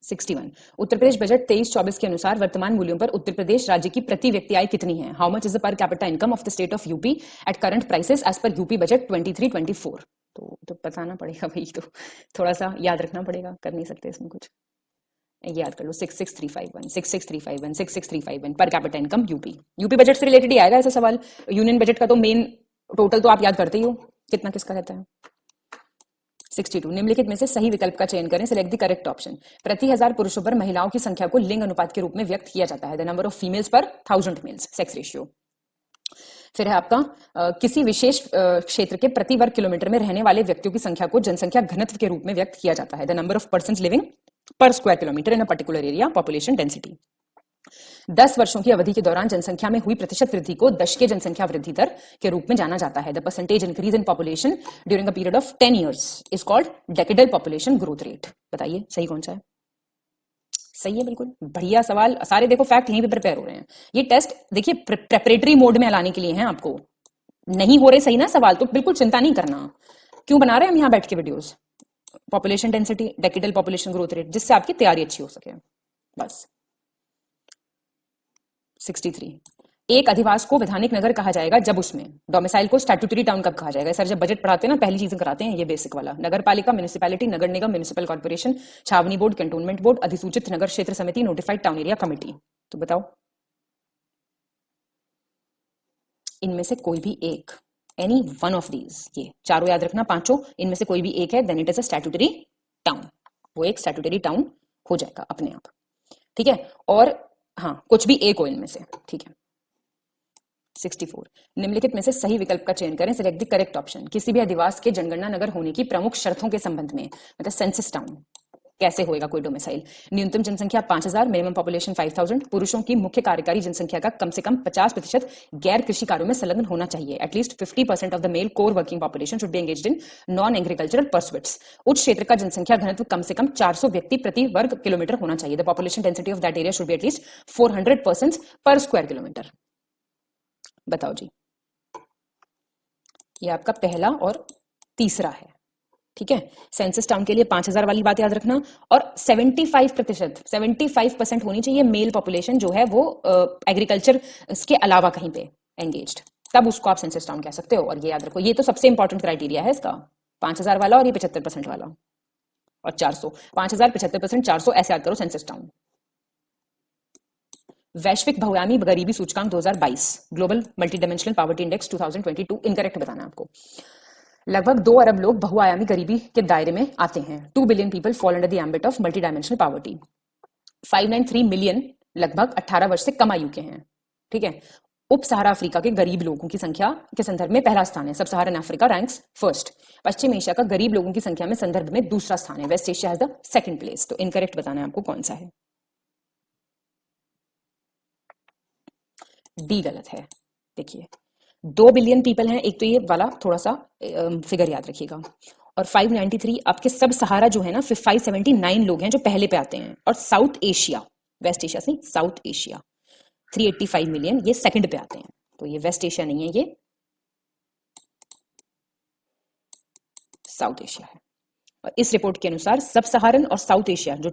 61 उत्तर प्रदेश बजट 23-24 के अनुसार वर्तमान मूल्यों पर उत्तर प्रदेश राज्य की प्रति व्यक्ति आय कितनी है? How much is the per capita income of the state of UP at current prices as per UP budget 23-24। तो बताना पड़ेगा भाई, तो थोड़ा सा याद रखना पड़ेगा, कर नहीं सकते इसमें कुछ। याद कर लो 66351 66351 66351 पर कैपिटा इनकम यूपी बजट से रिलेटेड ही आएगा ऐसा सवाल। यूनियन बजट का तो मेन टोटल तो आप याद करते ही हो कितना किसका रहता है। 62 निम्नलिखित में से सही विकल्प का चयन करें। Select the correct option. प्रति 1000 पुरुषों पर महिलाओं की संख्या को लिंग अनुपात के रूप में व्यक्त किया जाता है। द नंबर ऑफ फीमेल्स पर 1000 मेल्स, सेक्स रेशियो। फिर है आपका किसी विशेष क्षेत्र के प्रति वर्ग किलोमीटर में रहने वाले व्यक्तियों की संख्या को जनसंख्या घनत्व के रूप में व्यक्त किया जाता है। The number of persons living per square kilometre in a particular area, population density. 10 वर्षों की अवधि के दौरान जनसंख्या में हुई प्रतिशत वृद्धि को दशकीय जनसंख्या वृद्धि दर के रूप में जाना जाता है। The percentage increase in population during a period of 10 years is called decadal population growth rate. बताइए सही कौन सा है? सही है, बिल्कुल बढ़िया सवाल। सारे देखो फैक्ट यहीं पे प्रिपेयर हो रहे हैं। ये टेस्ट देखिए प्रेपरेटरी मोड में लाने के लिए है आपको। नहीं हो रहे सही ना सवाल तो बिल्कुल चिंता नहीं करना। क्यों बना रहे हैं हम यहाँ बैठ के videos? Population density, decadal population growth rate, जिससे आपकी तैयारी अच्छी हो सके बस। 63 एक अधिवास को वैधानिक नगर कहा जाएगा जब उसमें डोमिसाइल को स्टैट्यूटरी टाउन कब कहा जाएगा? सर जब बजट पढ़ाते हैं ना पहली चीजें कराते हैं ये बेसिक वाला। नगर पालिका, म्युनिसिपैलिटी, नगर निगम, म्युनिसिपल कॉर्पोरेशन, छावनी बोर्ड, कैंटोनमेंट बोर्ड, अधिसूचित नगर क्षेत्र समिति, नोटिफाइड टाउन एरिया कमेटी। तो बताओ इनमें से कोई भी एक, एनी वन ऑफ दीज, ये चारों याद रखना, पांचों इनमें से कोई भी एक है, then it is a statutory town. वो एक स्टैट्यूटरी टाउन हो जाएगा अपने आप, ठीक है। और हाँ, कुछ भी एक हो इनमें से, ठीक है। 64 निम्नलिखित में से सही विकल्प का चयन करें, सिलेक्ट द करेक्ट ऑप्शन। किसी भी अधिवास के जनगणना नगर होने की प्रमुख शर्तों के संबंध में, मतलब सेंसस टाउन कैसे होएगा कोई डोमिसाइल। न्यूनतम जनसंख्या 5000, मिनिमम पॉपुलेशन 5000, पुरुषों की मुख्य कार्यकारी जनसंख्या का कम से कम 50% गैर कृषि कार्यों में संलग्न होना चाहिए। At least 50% of the male core working population should be engaged in non agricultural pursuits. उच्च क्षेत्र का जनसंख्या घनत्व कम से कम 400 व्यक्ति प्रति वर्ग किलोमीटर होना चाहिए। The population density of that area should be at least 400 persons पर स्क्वायर किलोमीटर। बताओ जी, ये आपका पहला और तीसरा है, ठीक है। सेंसस टाउन के लिए 5000 वाली बात याद रखना, और 75% होनी चाहिए मेल पॉपुलेशन जो है वो एग्रीकल्चर के अलावा कहीं पे एंगेज्ड, तब उसको आप सेंसस टाउन कह सकते हो। और ये याद रखो, ये तो सबसे इंपॉर्टेंट क्राइटेरिया है इसका, 5000 वाला और ये 75% वाला और 400। 5000, 75%, 400 ऐसे याद करो सेंसस टाउन। वैश्विक बहुआयामी गरीबी सूचकांक 2022, global multi dimensional poverty index 2022, incorrect बताना है आपको। लगभग 2 अरब लोग बहुआयामी गरीबी के दायरे में आते हैं। 2 billion people fall under the ambit of multi dimensional poverty. 593 million लगभग 18 वर्ष से कम आयु के हैं, ठीक है। उप सहारा अफ्रीका के गरीब लोगों की संख्या के संदर्भ में पहला स्थान है। सब सहारन अफ्रीका रैंक्स फर्स्ट। पश्चिम एशिया का गरीब लोगों की संख्या में संदर्भ में दूसरा स्थान है। West Asia has the second place. तो इनकरेक्ट बताना है आपको कौन सा है। डी गलत है। देखिए 2 बिलियन पीपल हैं, एक तो ये वाला थोड़ा सा फिगर याद रखिएगा, और 593 आपके सब सहारा जो है ना, 579 लोग हैं जो पहले पे आते हैं, और साउथ एशिया, वेस्ट एशिया से साउथ एशिया 385 मिलियन ये सेकंड पे आते हैं। तो ये वेस्ट एशिया नहीं है, ये साउथ एशिया है। और इस रिपोर्ट के अनुसार सब सहारन और साउथ एशिया जो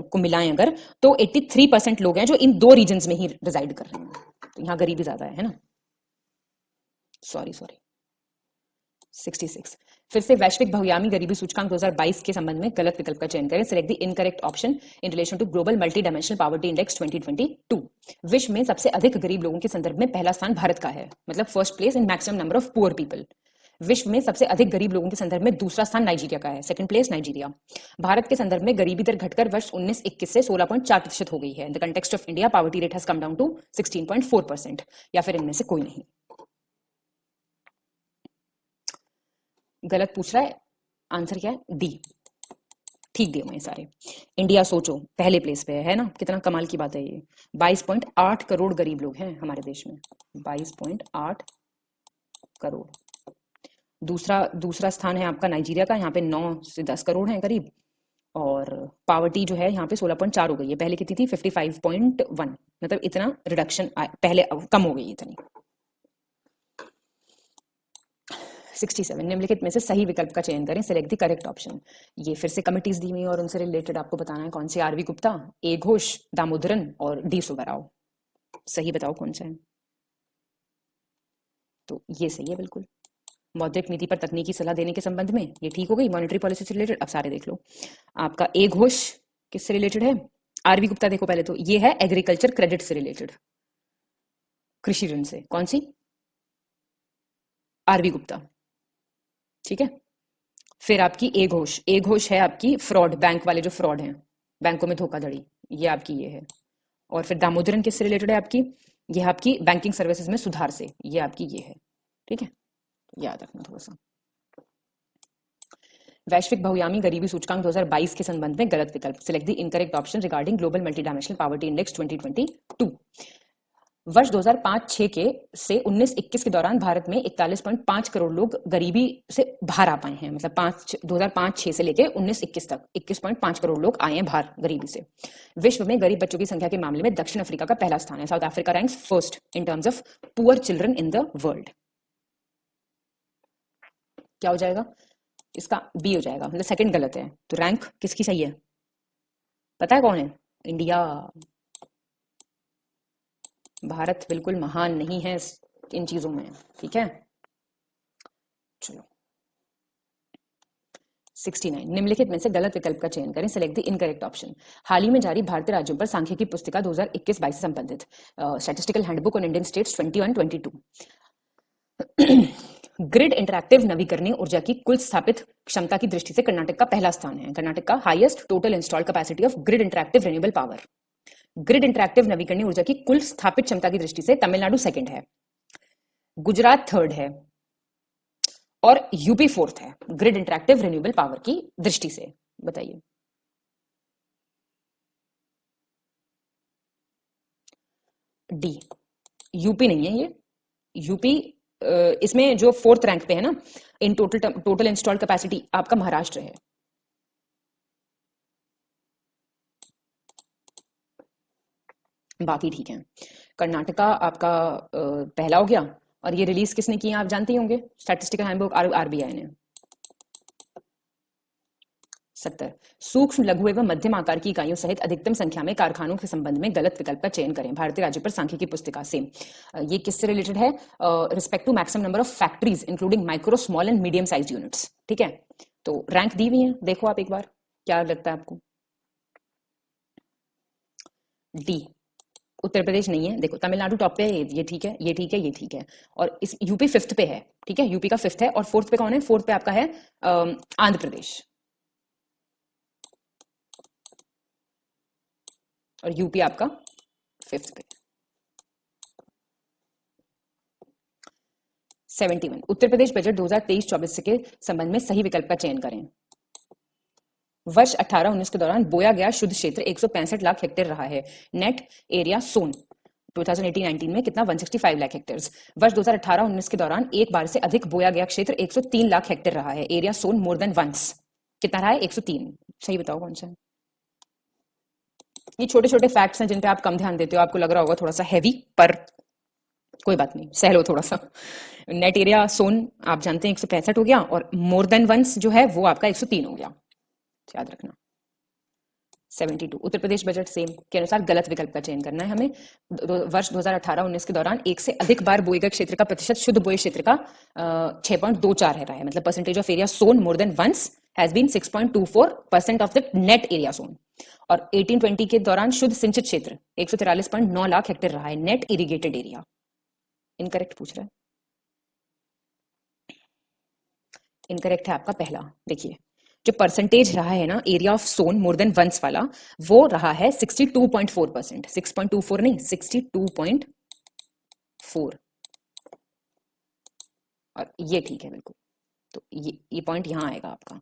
को मिलाएं अगर, तो 83% लोग हैं जो इन 2 रीजन्स में ही रिजाइड कर रहे हैं। तो यहां गरीबी ज्यादा है ना। सॉरी 66। फिर से वैश्विक बहुआयामी गरीबी सूचकांक 2022 के संबंध में गलत विकल्प का चयन करें, select the incorrect option in relation to global multi dimensional poverty index 2022। विश्व में सबसे अधिक गरीब लोगों के संदर्भ में पहला स्थान भारत का है, मतलब first place in maximum number of poor people. विश्व में सबसे अधिक गरीब लोगों के संदर्भ में दूसरा स्थान नाइजीरिया का है, सेकंड प्लेस नाइजीरिया। भारत के संदर्भ में गरीबी दर घटकर वर्ष 1921 से 16.4% हो गई है। In the context of India poverty rate has come down to 16.4%, या फिर इनमें से कोई नहीं। गलत पूछ रहा है, आंसर क्या है, डी। ठीक दिए मैं सारे। इंडिया सोचो पहले प्लेस पे है ना, कितना कमाल की बात है ये। 22.8 करोड़ गरीब लोग हैं हमारे देश में, 22.8 करोड़। दूसरा स्थान है आपका नाइजीरिया का, यहाँ पे 9 से 10 करोड़ हैं करीब, और पावर्टी जो है यहाँ पे 16.4 हो गई है, पहले कितनी थी 55.1, मतलब इतना रिडक्शन पहले कम हो गई इतनी। 67 निम्नलिखित में से सही विकल्प का चयन करें, सिलेक्ट द करेक्ट ऑप्शन। ये फिर से कमिटीज दी हुई और उनसे रिलेटेड आपको बताना है कौन से। आरवी गुप्ता, ए घोष, दामोदरन और डी सुब्बाराव। सही बताओ कौन सा है। तो ये सही है बिल्कुल। मौद्रिक नीति पर तकनीकी सलाह देने के संबंध में ये ठीक हो गई, मॉनेटरी पॉलिसी से रिलेटेड। अब सारे देख लो। आपका ए घोष किससे रिलेटेड है, आरवी गुप्ता देखो पहले तो, ये है एग्रीकल्चर क्रेडिट से रिलेटेड, कृषि ऋण से। कौन सी, आरवी गुप्ता, ठीक है। फिर आपकी ए घोष है आपकी फ्रॉड, बैंक वाले जो फ्रॉड हैं, बैंकों में धोखाधड़ी, ये आपकी ये है। और फिर दामोदरन किससे रिलेटेड है आपकी, ये आपकी बैंकिंग सर्विसेज में सुधार से, ये आपकी ये है, ठीक है, याद रखना थोड़ा सा। वैश्विक बहुआयामी गरीबी सूचकांक 2022 के संबंध में गलत विकल्प, select the incorrect option regarding global multi dimensional poverty index 2022। वर्ष 2005-6 के से 19-21 के दौरान भारत में 41.5 करोड़ लोग गरीबी से बाहर आ पाए हैं, मतलब 2005-6 से लेके 19-21 तक 21.5 करोड़ लोग आए हैं बाहर गरीबी से। विश्व में गरीब बच्चों की संख्या के मामले में दक्षिण अफ्रीका का पहला स्थान है। South Africa ranks first in terms of poor children in the world. क्या हो जाएगा इसका, बी हो जाएगा, मतलब सेकंड गलत है। तो रैंक किसकी सही है, पता है कौन है, इंडिया। भारत बिल्कुल महान नहीं है इन चीजों में, ठीक है। चलो 69 निम्नलिखित में से गलत विकल्प का चयन करें, सिलेक्ट द इनकरेक्ट ऑप्शन। हाल ही में जारी भारतीय राज्यों पर सांख्यिकी पुस्तिका 2021-22 से संबंधित statistical handbook on Indian states 21-22। Grid interactive नवीकरणीय ऊर्जा की कुल स्थापित क्षमता की दृष्टि से कर्नाटक का पहला स्थान है। कर्नाटक का highest total installed capacity of grid interactive renewable power. Grid interactive नवीकरणीय ऊर्जा की कुल स्थापित क्षमता की दृष्टि से तमिलनाडु सेकंड है, गुजरात थर्ड है और यूपी फोर्थ है ग्रिड इंटरैक्टिव रिन्यूएबल पावर की दृष्टि से। बताइए। डी, यूपी नहीं है ये, यूपी इसमें जो फोर्थ रैंक पे है ना इन टोटल इंस्टॉल्ड कैपेसिटी, आपका महाराष्ट्र है। बाकी ठीक है। कर्नाटका आपका पहला हो गया, और ये रिलीज किसने की आप जानते ही होंगे, स्टैटिस्टिकल हैंडबुक आरबीआई ने। 70 सूक्ष्म लघु एवं मध्यम आकार की इकाइयों सहित अधिकतम संख्या में कारखानों के संबंध में गलत विकल्प का चयन करें। भारतीय राज्य पर सांख्यिकी पुस्तिका से। ये किससे रिलेटेड है? Respect to maximum number of factories including micro small and medium size units. ठीक है, तो रैंक दी हुई है, देखो आप एक बार, क्या लगता है आपको? डी, उत्तर प्रदेश नहीं है। देखो तमिलनाडु टॉप पे है, ये ठीक है, ये ठीक है, ये ठीक है, और इस यूपी फिफ्थ पे है। ठीक है, यूपी का फिफ्थ है, और फोर्थ पे कौन है? फोर्थ पे आपका है आंध्र प्रदेश, और यूपी आपका फिफ्थ पे। 71 उत्तर प्रदेश बजट 2023-24 के संबंध में सही विकल्प का चयन करें। वर्ष 18-19 के दौरान बोया गया शुद्ध क्षेत्र 165 लाख हेक्टेयर रहा है। नेट एरिया सोन 2018-19 में कितना? 165 लाख हेक्टेयर। वर्ष 2018-19 के दौरान एक बार से अधिक बोया गया क्षेत्र 103 लाख हेक्टेयर रहा है। Area sown more than once कितना रहा है? 103। सही बताओ कौन सा है? ये छोटे छोटे फैक्ट्स हैं जिन पे आप कम ध्यान देते हो, आपको लग रहा होगा थोड़ा सा हैवी, पर कोई बात नहीं, सह लो थोड़ा सा। नेट एरिया सोन आप जानते हैं 165 हो गया, और मोर देन वंस जो है वो आपका 103 हो गया, याद रखना। 72 उत्तर प्रदेश बजट सेम के अनुसार गलत विकल्प का चयन करना है हमें। वर्ष 2018-19 के दौरान एक से अधिक बार बोए गए क्षेत्र का प्रतिशत शुद्ध बोए क्षेत्र का 6.24 है रहा है, मतलब percentage of area sown more than once has been 6.24% of the net area sown. और 18-20 के दौरान शुद्ध सिंचित क्षेत्र 143.9 लाख हेक्टेयर रहा है। नेट इरिगेटेड एरिया इनकरेक्ट पूछ रहा है, इनकरेक्ट है आपका पहला। देखिए जो परसेंटेज रहा है ना area of sown more than once वाला, वो रहा है 62.4%, 6.24 नहीं, 62.4, और ये ठीक है बिल्कुल। तो ये पॉइंट यहां आएगा आपका।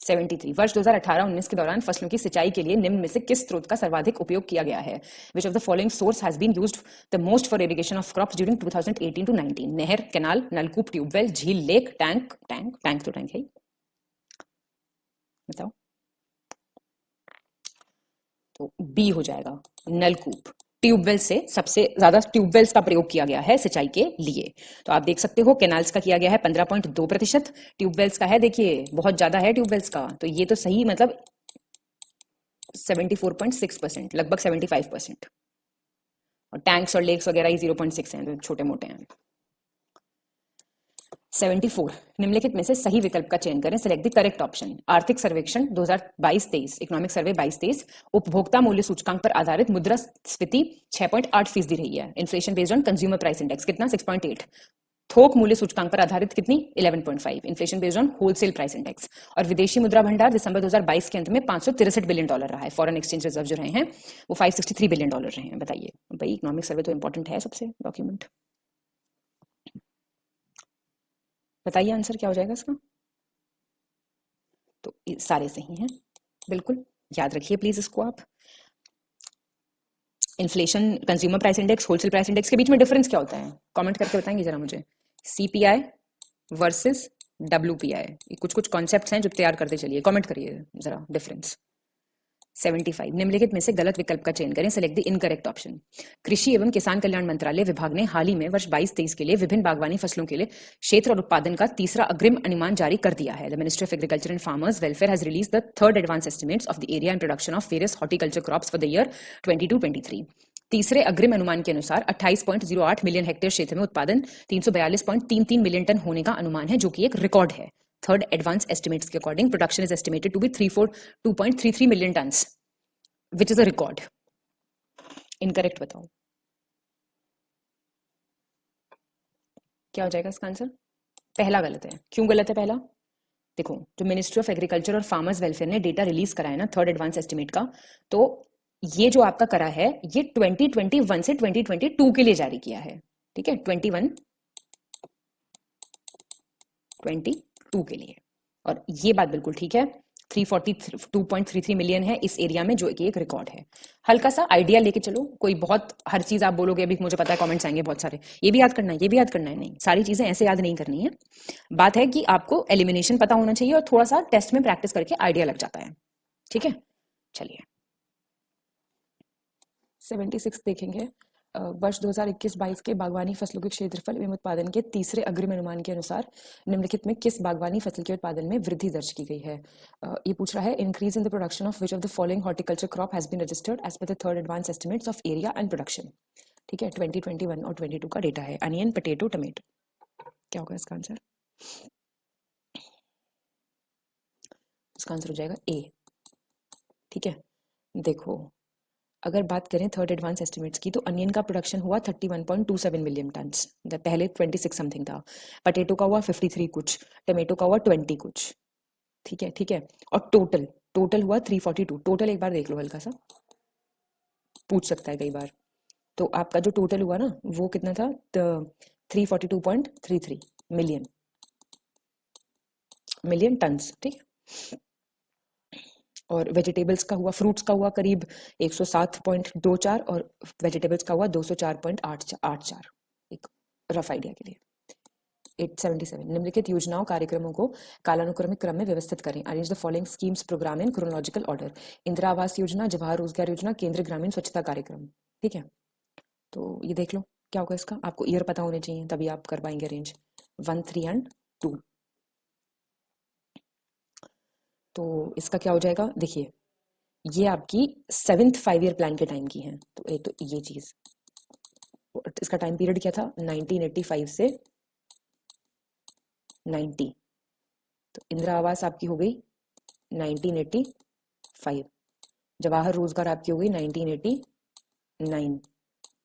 73 वर्ष 2018-19 के दौरान फसलों की सिंचाई के लिए निम्न में से किस स्रोत का सर्वाधिक उपयोग किया गया है? Which of the following source has been used the most for irrigation of crops during 2018-19? नहर, कैनाल, नलकूप, ट्यूबवेल, झील, लेक, टैंक। टैंक तो टैंक है, बताओ। तो बी हो जाएगा, नलकूप। ट्यूबवेल से सबसे ज्यादा ट्यूबवेल्स का प्रयोग किया गया है सिंचाई के लिए। तो आप देख सकते हो कैनाल्स का किया गया है 15.2%, ट्यूबवेल्स का है देखिए बहुत ज्यादा है ट्यूबवेल्स का, तो ये तो सही मतलब 74.6%, लगभग 75%, और टैंक्स और लेक्स वगैरह ही 0.6 हैं, तो छोटे मोटे हैं। 74 निम्नलिखित में से सही विकल्प का चयन करें। Select the correct option. आर्थिक सर्वेक्षण 2022-23, इकोनॉमिक सर्वे 22-23, उपभोक्ता मूल्य सूचकांक पर आधारित मुद्रास्फीति 6.8% रही है। Inflation based on consumer price index कितना? 6.8। थोक मूल्य सूचकांक पर आधारित कितनी? 11.5। Inflation based on wholesale price index. और विदेशी मुद्रा भंडार दिसंबर 2022 के अंत में $563 बिलियन रहा है। फॉरेन एक्सचेंज रिजर्व जो रहे हैं वो $563 बिलियन रहे हैं। बताइए भाई, इकोनॉमिक सर्वे तो इंपॉर्टेंट है सबसे डॉक्यूमेंट। बताइए आंसर क्या हो जाएगा इसका? तो सारे सही हैं बिल्कुल, याद रखिए प्लीज इसको आप। Inflation, consumer price index, wholesale price index के बीच में डिफरेंस क्या होता है? कमेंट करके बताएंगे जरा मुझे। सीपीआई वर्सेस डब्ल्यूपीआई, कुछ कुछ कॉन्सेप्ट्स हैं जो तैयार करते चलिए, कमेंट करिए जरा डिफरेंस। 75 निम्नलिखित में से गलत विकल्प का चयन करें। Select the incorrect option. कृषि एवं किसान कल्याण मंत्रालय विभाग ने हाल ही में वर्ष 22-23 के लिए विभिन्न बागवानी फसलों के लिए क्षेत्र और उत्पादन का तीसरा अग्रिम अनुमान जारी कर दिया है। The ministry of agriculture and farmers welfare has release the third advance estimates of the area and production of various horticulture crops for the year 22-23। तीसरे अग्रिम अनुमान के अनुसार 28.08 मिलियन हेक्टेयर क्षेत्र में उत्पादन 342.33 मिलियन टन होने का अनुमान है, जो कि एक रिकॉर्ड है। थर्ड एडवांस एस्टिमेट्स के according production is estimated to be 342.33 million tonnes, which is a record. Incorrect बताओ। क्या हो जाएगा इसका आंसर? पहला गलत है। क्यों गलत है पहला? देखो, जो मिनिस्ट्री ऑफ एग्रीकल्चर और फार्मर्स वेलफेयर ने डेटा रिलीज करा है ना थर्ड एडवांस एस्टिमेट का, तो ये जो आपका करा है ये 2021 से 2022 के लिए जारी किया है, ठीक है, 22 के लिए। और ये बात बिल्कुल ठीक है, 342.33 मिलियन है इस एरिया में, जो कि एक रिकॉर्ड है। हल्का सा आइडिया लेके चलो, कोई बहुत हर चीज आप बोलोगे अभी, मुझे पता है कमेंट्स आएंगे बहुत सारे, ये भी याद करना है, ये भी याद करना है, नहीं, सारी चीजें ऐसे याद नहीं करनी है। बात है कि आपको एलिमिनेशन पता होना चाहिए और थोड़ा सा टेस्ट में प्रैक्टिस करके आइडिया लग जाता है, ठीक है। चलिए 76 देखेंगे। वर्ष 2021-22 के बागवानी फसलों के क्षेत्रफल एवं उत्पादन के तीसरे अग्रिम अनुमान के अनुसार निम्नलिखित में किस बागवानी फसल के उत्पादन में वृद्धि दर्ज की गई है? ये पूछ रहा है, increase in the production of which of the following horticulture crop has been registered as पर the third advance estimates of area and production. ठीक है, 2021 और 22 का डेटा है। Onion, potato, tomato. क्या होगा इसका आंसर? इसका आंसर हो जाएगा ए। ठीक है, देखो अगर बात करें थर्ड एडवांस एस्टिमेट्स की, तो अनियन का प्रोडक्शन हुआ 31.27 मिलियन टन्स, पहले 26 समथिंग था। पोटैटो का हुआ 53 कुछ, टमाटो का हुआ 20 कुछ। ठीक है, ठीक है, और टोटल हुआ 342। टोटल एक बार देख लो, हल्का सा पूछ सकता है कई बार। तो आपका जो टोटल हुआ ना वो कितना था? 342.33 मिलियन टन्स। ठीक है, और वेजिटेबल्स का हुआ, फ्रूट्स का हुआ करीब 107.24 और वेजिटेबल्स का हुआ 204.84। एक रफ आइडिया के लिए। 877 निम्नलिखित योजनाओं कार्यक्रमों को कालानुक्रमिक क्रम में व्यवस्थित करें। Arrange the following schemes programme in chronological order. Indira आवास योजना, जवाहर रोजगार योजना, केंद्रीय ग्रामीण स्वच्छता कार्यक्रम। ठीक है, तो ये देख लो क्या होगा इसका। आपको ईयर पता होने चाहिए तभी आप कर पाएंगे अरेंज। 1, 3 एंड 2। तो इसका क्या हो जाएगा? देखिए ये आपकी 7th 5 ईयर प्लान के टाइम की है। तो एक तो ये चीज, इसका टाइम पीरियड क्या था? 1985 से 90। तो इंदिरा आवास आपकी हो गई 1985, जवाहर रोजगार आपकी हो गई 1989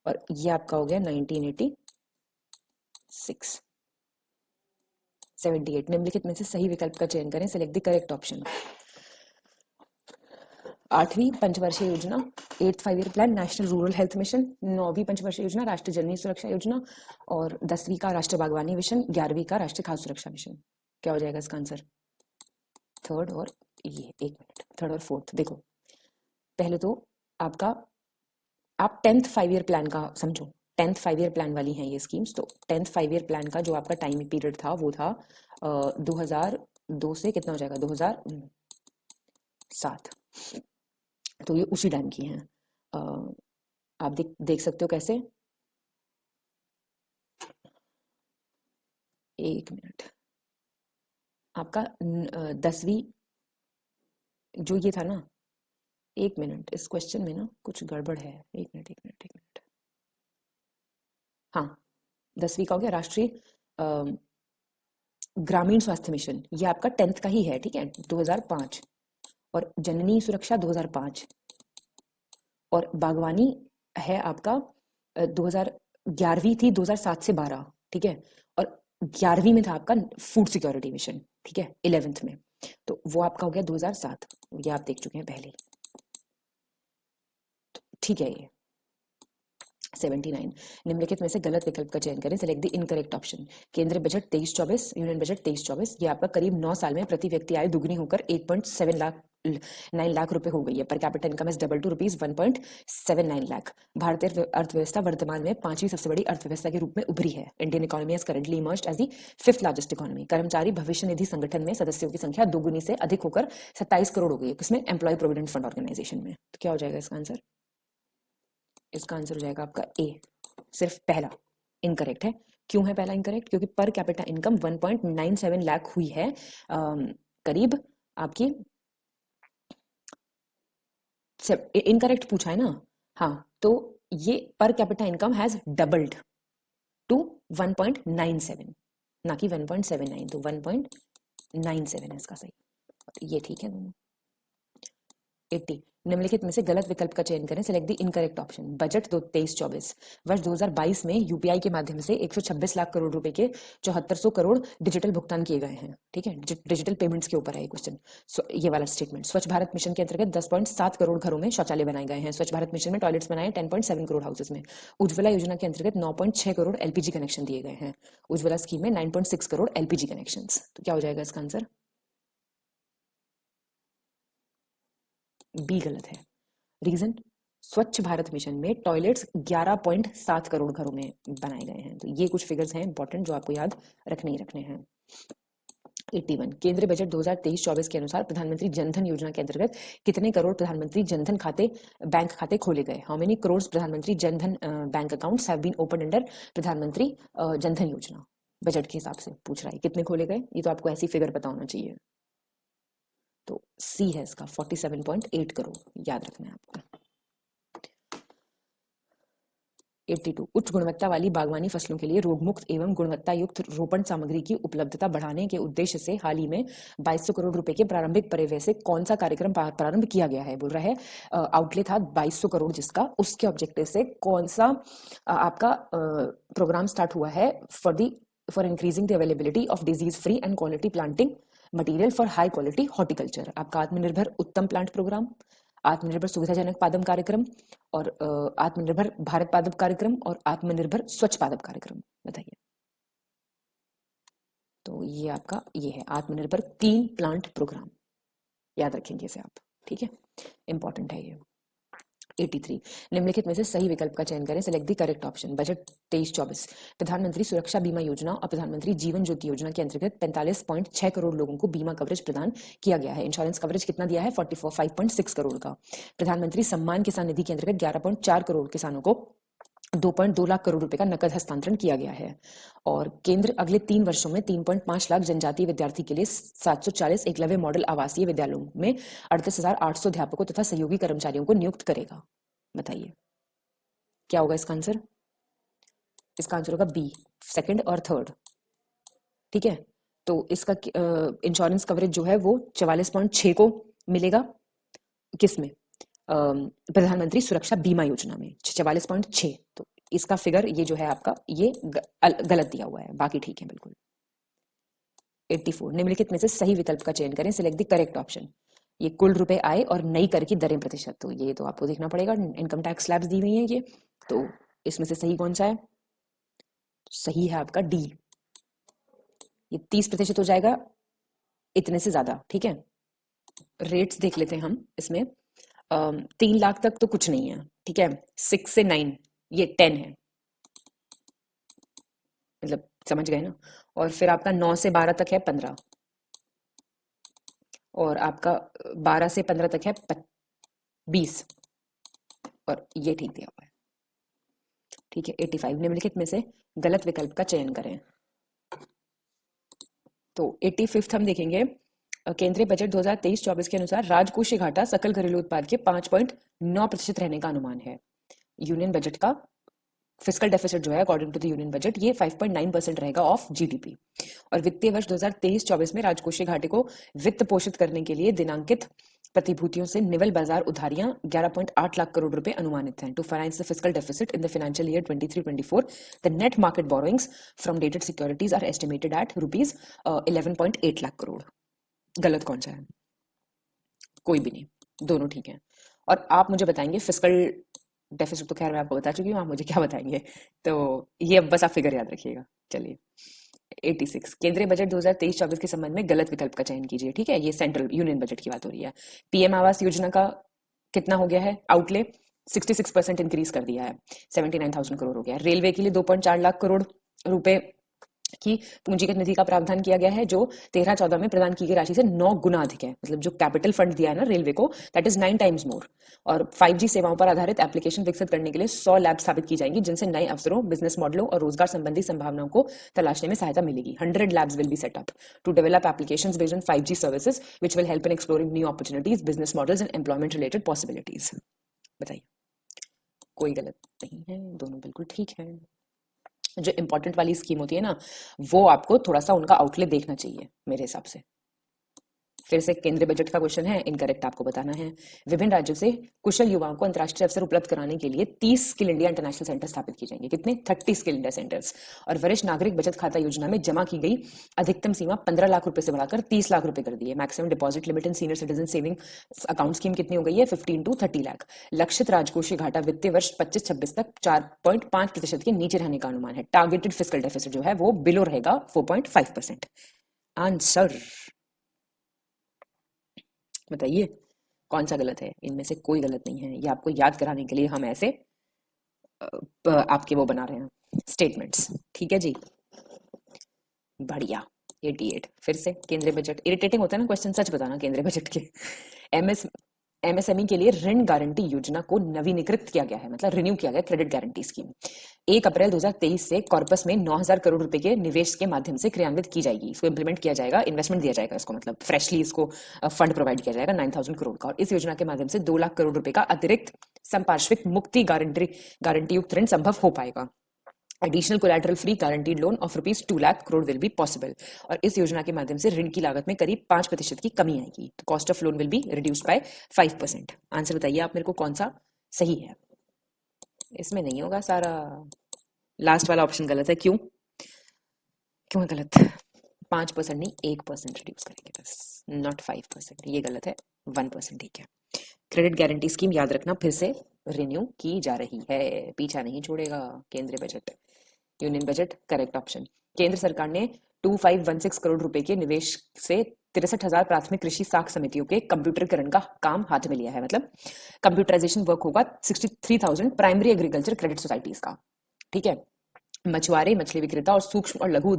और ये आपका हो गया 1986। 78 निम्नलिखित में से सही विकल्प का चयन करें। Select the correct option. 8वीं पंचवर्षीय योजना, 8th 5 year plan, national rural health mission. 9वीं पंचवर्षीय योजना, राष्ट्रीय जननी सुरक्षा योजना। और 10वीं का राष्ट्रीय बागवानी मिशन। 11वीं का राष्ट्रीय खाद्य सुरक्षा मिशन। क्या हो जाएगा इसका आंसर? थर्ड और ये, एक मिनट, थर्ड और फोर्थ। देखो पहले तो आपका, आप 10th 5 ईयर प्लान का समझो, 10th 5 ईयर प्लान वाली हैं ये स्कीम्स। तो 10th 5 ईयर प्लान का जो आपका टाइम पीरियड था वो था 2002 से कितना हो जाएगा? 2007। तो ये उसी टाइम की हैं। आप देख सकते हो कैसे। एक मिनट, आपका 10वीं जो ये था ना, एक मिनट, इस क्वेश्चन में ना कुछ गड़बड़ है। एक मिनट। हाँ, 10वीं का हो गया राष्ट्रीय ग्रामीण स्वास्थ्य मिशन, ये आपका 10th का ही है। ठीक है, 2005। और जननी सुरक्षा 2005 और बागवानी है आपका 2011वीं थी, 2007 से 12। ठीक है, और 11वीं में था आपका फूड सिक्योरिटी मिशन। ठीक है, 11th में। तो वो आपका हो गया 2007, ये आप देख चुके हैं पहले। ठीक है, ये 79 निम्नलिखित में से गलत विकल्प का चयन करें। Select the incorrect option. केंद्रीय बजट 23-24, यूनियन बजट 23-24, ये आपका करीब 9 साल में प्रति व्यक्ति आय दुगनी होकर 8.9 लाख रुपए हो गई है। पर capital income is double two rupees 1.79 lakh. भारतीय अर्थव्यवस्था वर्तमान में 5वीं सबसे बड़ी अर्थव्यवस्था के रूप में उभरी है। Indian economy has currently emerged as the 5th largest economy. कर्मचारी भविष्य निधि संगठन में सदस्यों की संख्या दोगुनी से अधिक होकर 27 करोड़ हो गई है। किसमें? एम्प्लॉय प्रोविडेंट फंड ऑर्गेनाइजेशन में। तो क्या हो जाएगा इसका आंसर? इसका आंसर हो जाएगा आपका ए। सिर्फ पहला इनकरेक्ट है। क्यों है पहला इनकरेक्ट? क्योंकि पर कैपिटा इनकम 1.97 लाख हुई है करीब आपकी। इनकरेक्ट पूछा है ना? हाँ, तो ये per capita income has doubled to 1.97, ना कि 1.79। तो 1.97 है इसका सही। ये ठीक है दोनों। 80 निम्नलिखित में से गलत विकल्प का चयन करें, select the incorrect option. Budget 23-24 वर्ष 2022 में यूपीआई के माध्यम से 126 लाख करोड़ रुपए के 7400 करोड़ डिजिटल भुगतान किए गए हैं। ठीक है, डिजिटल पेमेंट्स के ऊपर है ये क्वेश्चन, ये वाला स्टेटमेंट। स्वच्छ भारत मिशन के अंतर्गत 10.7 करोड़ घरों में शौचालय बनाए गए हैं। स्वच्छ भारत मिशन में टॉयलेट्स बनाए 10.7 करोड़ हाउसेस में। उज्ज्वला योजना के अंतर्गत 9.6 करोड़ एलपीजी कनेक्शन दिए गए हैं। उज्ज्वला स्कीम में 9.6 करोड़ एलपीजी कनेक्शन। तो क्या हो जाएगा इसका आंसर? बी गलत है। रीजन, स्वच्छ भारत मिशन में टॉयलेट्स 11.7 करोड़ घरों में बनाए गए हैं। तो ये कुछ फिगर्स हैं इंपॉर्टेंट जो आपको याद रखने ही रखने हैं। 81 केंद्रीय बजट 2023-24 के अनुसार प्रधानमंत्री जनधन योजना के अंतर्गत कितने करोड़ प्रधानमंत्री जनधन खाते बैंक खाते खोले गए? How many crore Pradhan Mantri Jan Dhan bank accounts have been open under Pradhan Mantri Jan Dhan योजना? बजट के हिसाब से पूछ रहा है कितने खोले गए। ये तो आपको ऐसी फिगर पता होना चाहिए। तो सी है इसका 47.8 करोड़, याद रखना है आपको। 82 उच्च गुणवत्ता वाली बागवानी फसलों के लिए रोगमुक्त एवं गुणवत्ता युक्त रोपण सामग्री की उपलब्धता बढ़ाने के उद्देश्य से हाल ही में 2200 करोड़ रुपए के प्रारंभिक पर्याय से कौन सा कार्यक्रम प्रारंभ किया गया है? बोल रहा है आउटले था 2200 करोड़ जिसका, उसके ऑब्जेक्टिव से कौन सा आपका प्रोग्राम स्टार्ट हुआ है for increasing the availability of disease free and quality planting material for high quality horticulture. आपका आत्मनिर्भर उत्तम प्लांट प्रोग्राम, आत्मनिर्भर सुविधाजनक पादप कार्यक्रम और आत्मनिर्भर भारत पादप कार्यक्रम और आत्मनिर्भर स्वच्छ पादप कार्यक्रम। बताइए। तो ये आपका ये है आत्मनिर्भर क्लीन प्लांट प्रोग्राम, याद रखेंगे इसे आप। ठीक है, इंपॉर्टेंट है ये। 83 निम्नलिखित में से सही विकल्प का चयन करें, select the correct option. Budget 23-24 प्रधानमंत्री सुरक्षा बीमा योजना और प्रधानमंत्री जीवन ज्योति योजना के अंतर्गत 45.6 करोड़ लोगों को बीमा कवरेज प्रदान किया गया है। इंश्योरेंस कवरेज कितना दिया है? 45.6 करोड़ का। प्रधानमंत्री सम्मान किसान निधि के अंतर्गत 11.4 करोड़ किसानों को 2.2 लाख करोड़ रुपए का नकद हस्तांतरण किया गया है। और केंद्र अगले 3 वर्षों में 3.5 लाख जनजातीय विद्यार्थी के लिए 740 एकलव्य मॉडल आवासीय विद्यालयों में 38,800 अध्यापकों तथा सहयोगी कर्मचारियों को नियुक्त करेगा। बताइए क्या होगा इसका आंसर? इसका आंसर होगा बी, सेकंड और थर्ड। ठीक है, तो इसका इंश्योरेंस कवरेज जो है वो 44.6 को मिलेगा। किसमें? प्रधानमंत्री सुरक्षा बीमा योजना में 44.6। तो इसका फिगर ये जो है आपका ये गलत दिया हुआ है, बाकी ठीक है बिल्कुल। 84 निम्नलिखित में से सही विकल्प का चयन करें, सिलेक्ट द करेक्ट ऑप्शन। ये कुल रुपए आए और नई कर की दरें प्रतिशत, तो ये तो आपको देखना पड़ेगा। इनकम टैक्स स्लैब्स दी हुई है ये, तो इसमें से सही कौन सा है? सही है आपका डी, ये 30% हो जाएगा इतने से ज्यादा। ठीक है, रेट्स देख लेते हैं हम इसमें। 3 लाख तक तो कुछ नहीं है। ठीक है, 6 से 9 ये 10 है, मतलब समझ गए ना। और फिर आपका 9 से 12 तक है 15, और आपका 12 से 15 तक है 20, और ये ठीक दिया हुआ है। ठीक है, 85 निम्नलिखित में से गलत विकल्प का चयन करें। तो 85 हम देखेंगे, केंद्रीय बजट 2023-24 के अनुसार राजकोषीय घाटा सकल घरेलू उत्पाद के 5.9% रहने का अनुमान है। यूनियन बजट का फिस्कल डेफिसिट जो है according to the union budget ये 5.9% रहेगा ऑफ जीडीपी। और वित्तीय वर्ष 2023-24 में राजकोषीय घाटे को वित्त पोषित करने के लिए दिनांकित प्रतिभूतियों से निवल बाजार उधारियां 11.8 लाख करोड़ रुपए अनुमानित हैं। To finance the fiscal deficit in the financial year 23-24 the net market borrowings from dated securities are estimated at rupees 11.8 lakh crore. गलत कौन सा है? कोई भी नहीं, दोनों ठीक है। और आप मुझे बताएंगे फिस्कल डेफिसिट तो खैर मैं आपको बता चुकी हूँ, आप मुझे क्या बताएंगे? तो ये बस आप फिगर याद रखिएगा। चलिए 86 केंद्रीय बजट 2023-24 के संबंध में गलत विकल्प का चयन कीजिए। ठीक है, ये सेंट्रल यूनियन बजट की बात हो रही है। पीएम आवास योजना का कितना हो गया है आउटले? 66% इंक्रीज कर दिया है, 79,000 करोड़ हो गया। रेलवे के लिए 2.4 लाख करोड़ रुपए की पूंजीगत निधि का प्रावधान किया गया है, जो 13-14 में प्रदान की गई राशि से 9 गुना अधिक है। मतलब जो कैपिटल फंड दिया है ना रेलवे को, दैट इज 9 टाइम्स मोर। और 5G सेवाओं पर आधारित एप्लीकेशन विकसित करने के लिए 100 लैब स्थापित की जाएंगी, जिनसे नए अवसरों, बिजनेस मॉडलों और रोजगार संबंधी संभावनाओं को तलाशने में सहायता मिलेगी। 100 labs will be set up to develop applications based on 5G services which will help in exploring new opportunities, business models and employment related possibilities. बताइए, कोई गलत नहीं है, दोनों बिल्कुल ठीक है। जो इंपॉर्टेंट वाली स्कीम होती है ना, वो आपको थोड़ा सा उनका आउटले देखना चाहिए मेरे हिसाब से। फिर से केंद्रीय बजट का क्वेश्चन है, इनकरेक्ट आपको बताना है। विभिन्न राज्यों से कुशल युवाओं को अंतर्राष्ट्रीय अवसर उपलब्ध कराने के लिए 30 स्किल इंडिया इंटरनेशनल सेंटर स्थापित किए जाएंगे। कितने? 30 स्किल इंडिया सेंटर्स। और वरिष्ठ नागरिक बचत खाता योजना में जमा की गई अधिकतम सीमा 15 लाख रुपए से बढ़ाकर 30 लाख रुपए कर दी है। Maximum deposit limit in senior citizen saving account scheme कितनी हो गई है? 15 to 30 लाख। लक्षित राजकोषीय घाटा वित्तीय वर्ष 25-26 तक 4.5% के नीचे रहने का अनुमान है। टारगेटेड फिस्कल डेफिसिट जो है वो बिलो रहेगा 4.5%। आंसर बताइए कौन सा गलत है? इनमें से कोई गलत नहीं है। ये आपको याद कराने के लिए हम ऐसे आपके वो बना रहे हैं स्टेटमेंट्स। ठीक है जी, बढ़िया। 88। फिर से केंद्रीय बजट इरिटेटिंग होता है ना क्वेश्चन, सच बताना। केंद्रीय बजट के एमएसएमई के लिए ऋण गारंटी योजना को नवीनीकृत किया गया है, मतलब रिन्यू किया गया क्रेडिट गारंटी स्कीम। 1 अप्रैल 2023 से कॉर्पस में 9,000 करोड़ रुपए के निवेश के माध्यम से क्रियान्वित की जाएगी। इसको इंप्लीमेंट किया जाएगा, इन्वेस्टमेंट दिया जाएगा इसको, मतलब फ्रेशली इसको फंड प्रोवाइड किया जाएगा 9,000 करोड़ का। और इस योजना के माध्यम से 2 लाख करोड़ रुपए का अतिरिक्त संपार्श्विक मुक्ति गारंटी युक्त ऋण संभव हो पाएगा। Additional collateral free guaranteed loan of rupees 2 lakh crore will be possible. और इस योजना के माध्यम से ऋण की लागत में करीब 5% की कमी आएगी। तो cost of loan will be reduced by 5%। Answer बताइए आप मेरे को कौन सा सही है? इसमें नहीं होगा सारा, लास्ट वाला ऑप्शन गलत है। क्यों है गलत? 5% नहीं 1% रिड्यूस करेंगे बस, नॉट 5%। ये गलत है, 1%। ठीक है, क्रेडिट गारंटी स्कीम याद रखना फिर से रिन्यू की जा रही है, पीछा नहीं छोड़ेगा केंद्रीय budget. Union budget correct option. केंद्र सरकार ने 2516 करोड़ रुपए के निवेश से 63,000 प्राथमिक कृषि साख समितियों के कंप्यूटरीकरण का काम हाथ में लिया है। मतलब कंप्यूटराइजेशन वर्क होगा 63,000 प्राइमरी एग्रीकल्चर क्रेडिट सोसाइटीज का। ठीक है, मछुआरे, मछली विक्रेता और सूक्ष्म और लघु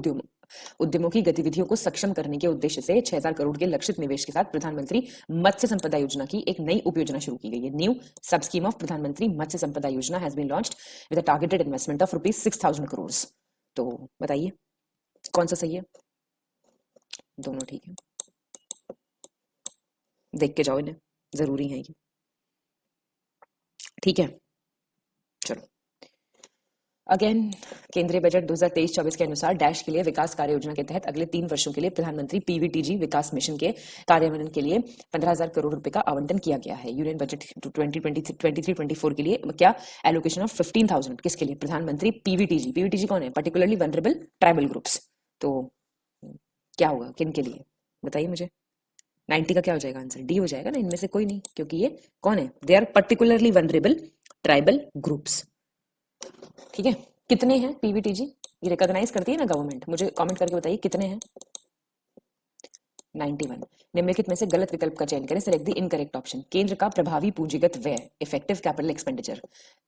उद्यमों की गतिविधियों को सक्षम करने के उद्देश्य से 6,000 करोड़ के लक्षित निवेश के साथ प्रधानमंत्री मत्स्य संपदा योजना की एक नई उपयोजना शुरू की गई है। न्यू सब स्कीम ऑफ प्रधानमंत्री Matsya Sampada Yojana has been launched with a targeted investment of rupees 6,000 crore. तो बताइए कौन सा सही है? दोनों ठीक है, देख के जाओ, इन्हें जरूरी है ये। ठीक है, चलो अगेन केंद्रीय बजट 2023-24 के अनुसार डैश के लिए विकास कार्य योजना के तहत अगले 3 वर्षों के लिए प्रधानमंत्री पीवीटीजी विकास मिशन के कार्यान्वयन के लिए 15,000 करोड़ रुपए का आवंटन किया गया है। यूनियन बजट 2023-24 के लिए क्या एलोकेशन ऑफ 15,000 किसके लिए? प्रधानमंत्री पीवीटीजी। पीवीटीजी कौन है? Particularly vulnerable tribal groups. तो क्या होगा, किन के लिए बताइए मुझे? 90 का क्या हो जाएगा आंसर? डी हो जाएगा ना, इनमें से कोई नहीं, क्योंकि ये कौन है? They are particularly vulnerable tribal groups. ठीक है, कितने हैं पीवीटीजी? ये रिकॉग्नाइज करती है ना गवर्नमेंट? मुझे कमेंट करके बताइए कितने हैं? 91। निम्नलिखित में से गलत विकल्प का चयन करें, सिलेक्ट द इनकरेक्ट ऑप्शन। केंद्र का प्रभावी पूंजीगत व्यय effective capital expenditure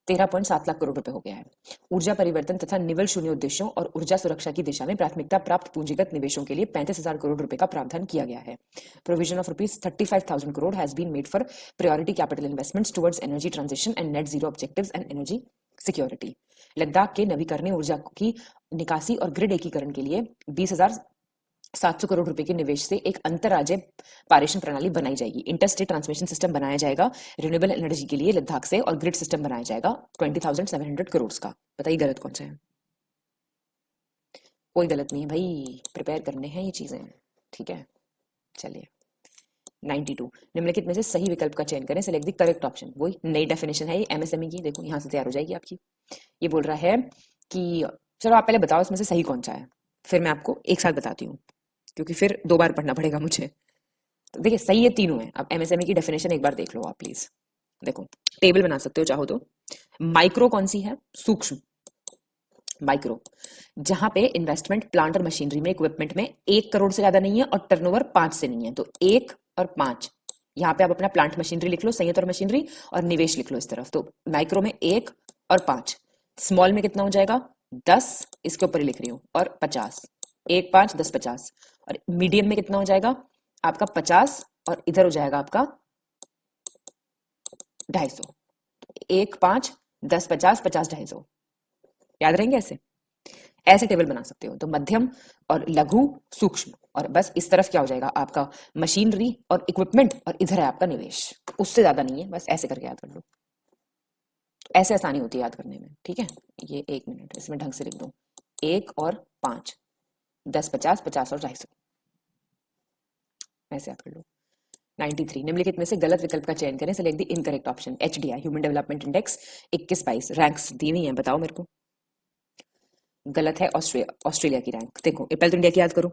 13.7 lakh crore रुपए हो गया है। ऊर्जा परिवर्तन तथा निवल शून्य उद्देश्यों और ऊर्जा सुरक्षा की दिशा में प्राथमिकता प्राप्त पूंजीगत निवेशों के लिए 35,000 करोड़ रुपए का प्रावधान किया गया है। Provision of rupees 35,000 crore has been made for priority capital investments towards energy transition and net zero objectives and energy security. Ladakh के नवीकरणीय ऊर्जा की निकासी और ग्रिड एकीकरण के लिए 20,700 करोड़ रुपए के निवेश से एक अंतरराज्य पारेषण प्रणाली बनाई जाएगी। इंटरस्टेट ट्रांसमिशन सिस्टम बनाया जाएगा रिन्यूएबल एनर्जी के लिए लद्दाख से, और ग्रिड सिस्टम बनाया जाएगा 20,700 करोड़ का। बताइए गलत कौन सा है? कोई गलत नहीं है भाई, प्रिपेयर करने हैं ये चीजें। ठीक है, चलिए 92। निम्नलिखित में से सही विकल्प का चयन करें, सिलेक्ट द करेक्ट ऑप्शन। वही नई डेफिनेशन है ये एमएसएमई की, देखो यहां से तैयार हो जाएगी आपकी। ये बोल रहा है कि चलो आप पहले बताओ इसमें से सही कौन सा है, फिर मैं आपको एक साथ बताती हूँ, क्योंकि फिर 2 बार पढ़ना पड़ेगा मुझे। तो देखिए सही ये तीनों है। अब एमएसएमई की डेफिनेशन एक बार देख लो आप प्लीज। देखो टेबल बना सकते हो चाहो तो। माइक्रो कौन सी है? सूक्ष्म माइक्रो, जहां पे इन्वेस्टमेंट प्लांट और मशीनरी में इक्विपमेंट में 1 करोड़ से ज्यादा नहीं है और टर्नओवर 5 से नहीं है। तो 1 और 5, यहाँ पे आप अपना प्लांट मशीनरी लिख लो, संयंत्र और मशीनरी, और निवेश लिख लो इस तरफ। तो माइक्रो में 1 और 5। स्मॉल में कितना हो जाएगा? 10, इसके ऊपर ही लिख रही हूँ, और 50। 1, 5, 10, 50। और मीडियम में कितना हो जाएगा आपका? 50, और इधर हो जाएगा आपका 250। 1, 5, 10, 50, 50, 250। याद रहेंगे ऐसे टेबल बना सकते हो। तो मध्यम और लघु सूक्ष्म, और बस इस तरफ क्या हो जाएगा आपका? मशीनरी और इक्विपमेंट, और इधर है आपका निवेश। उससे ज्यादा नहीं है, बस ऐसे करके याद कर लो। ऐसे आसानी होती है याद करने में। ठीक है, ये 1 मिनट इसमें ढंग से लिख दो। 1 और 5, 10, 50, 50 और 250। ऐसे याद कर लो। 93 निम्नलिखित में से गलत विकल्प का चयन करें, select the incorrect option. HDI human development index 21-22 ranks दी हुई हैं, बताओ मेरे को। गलत है ऑस्ट्रेलिया की रैंक। देखो पहले तो इंडिया की याद करो,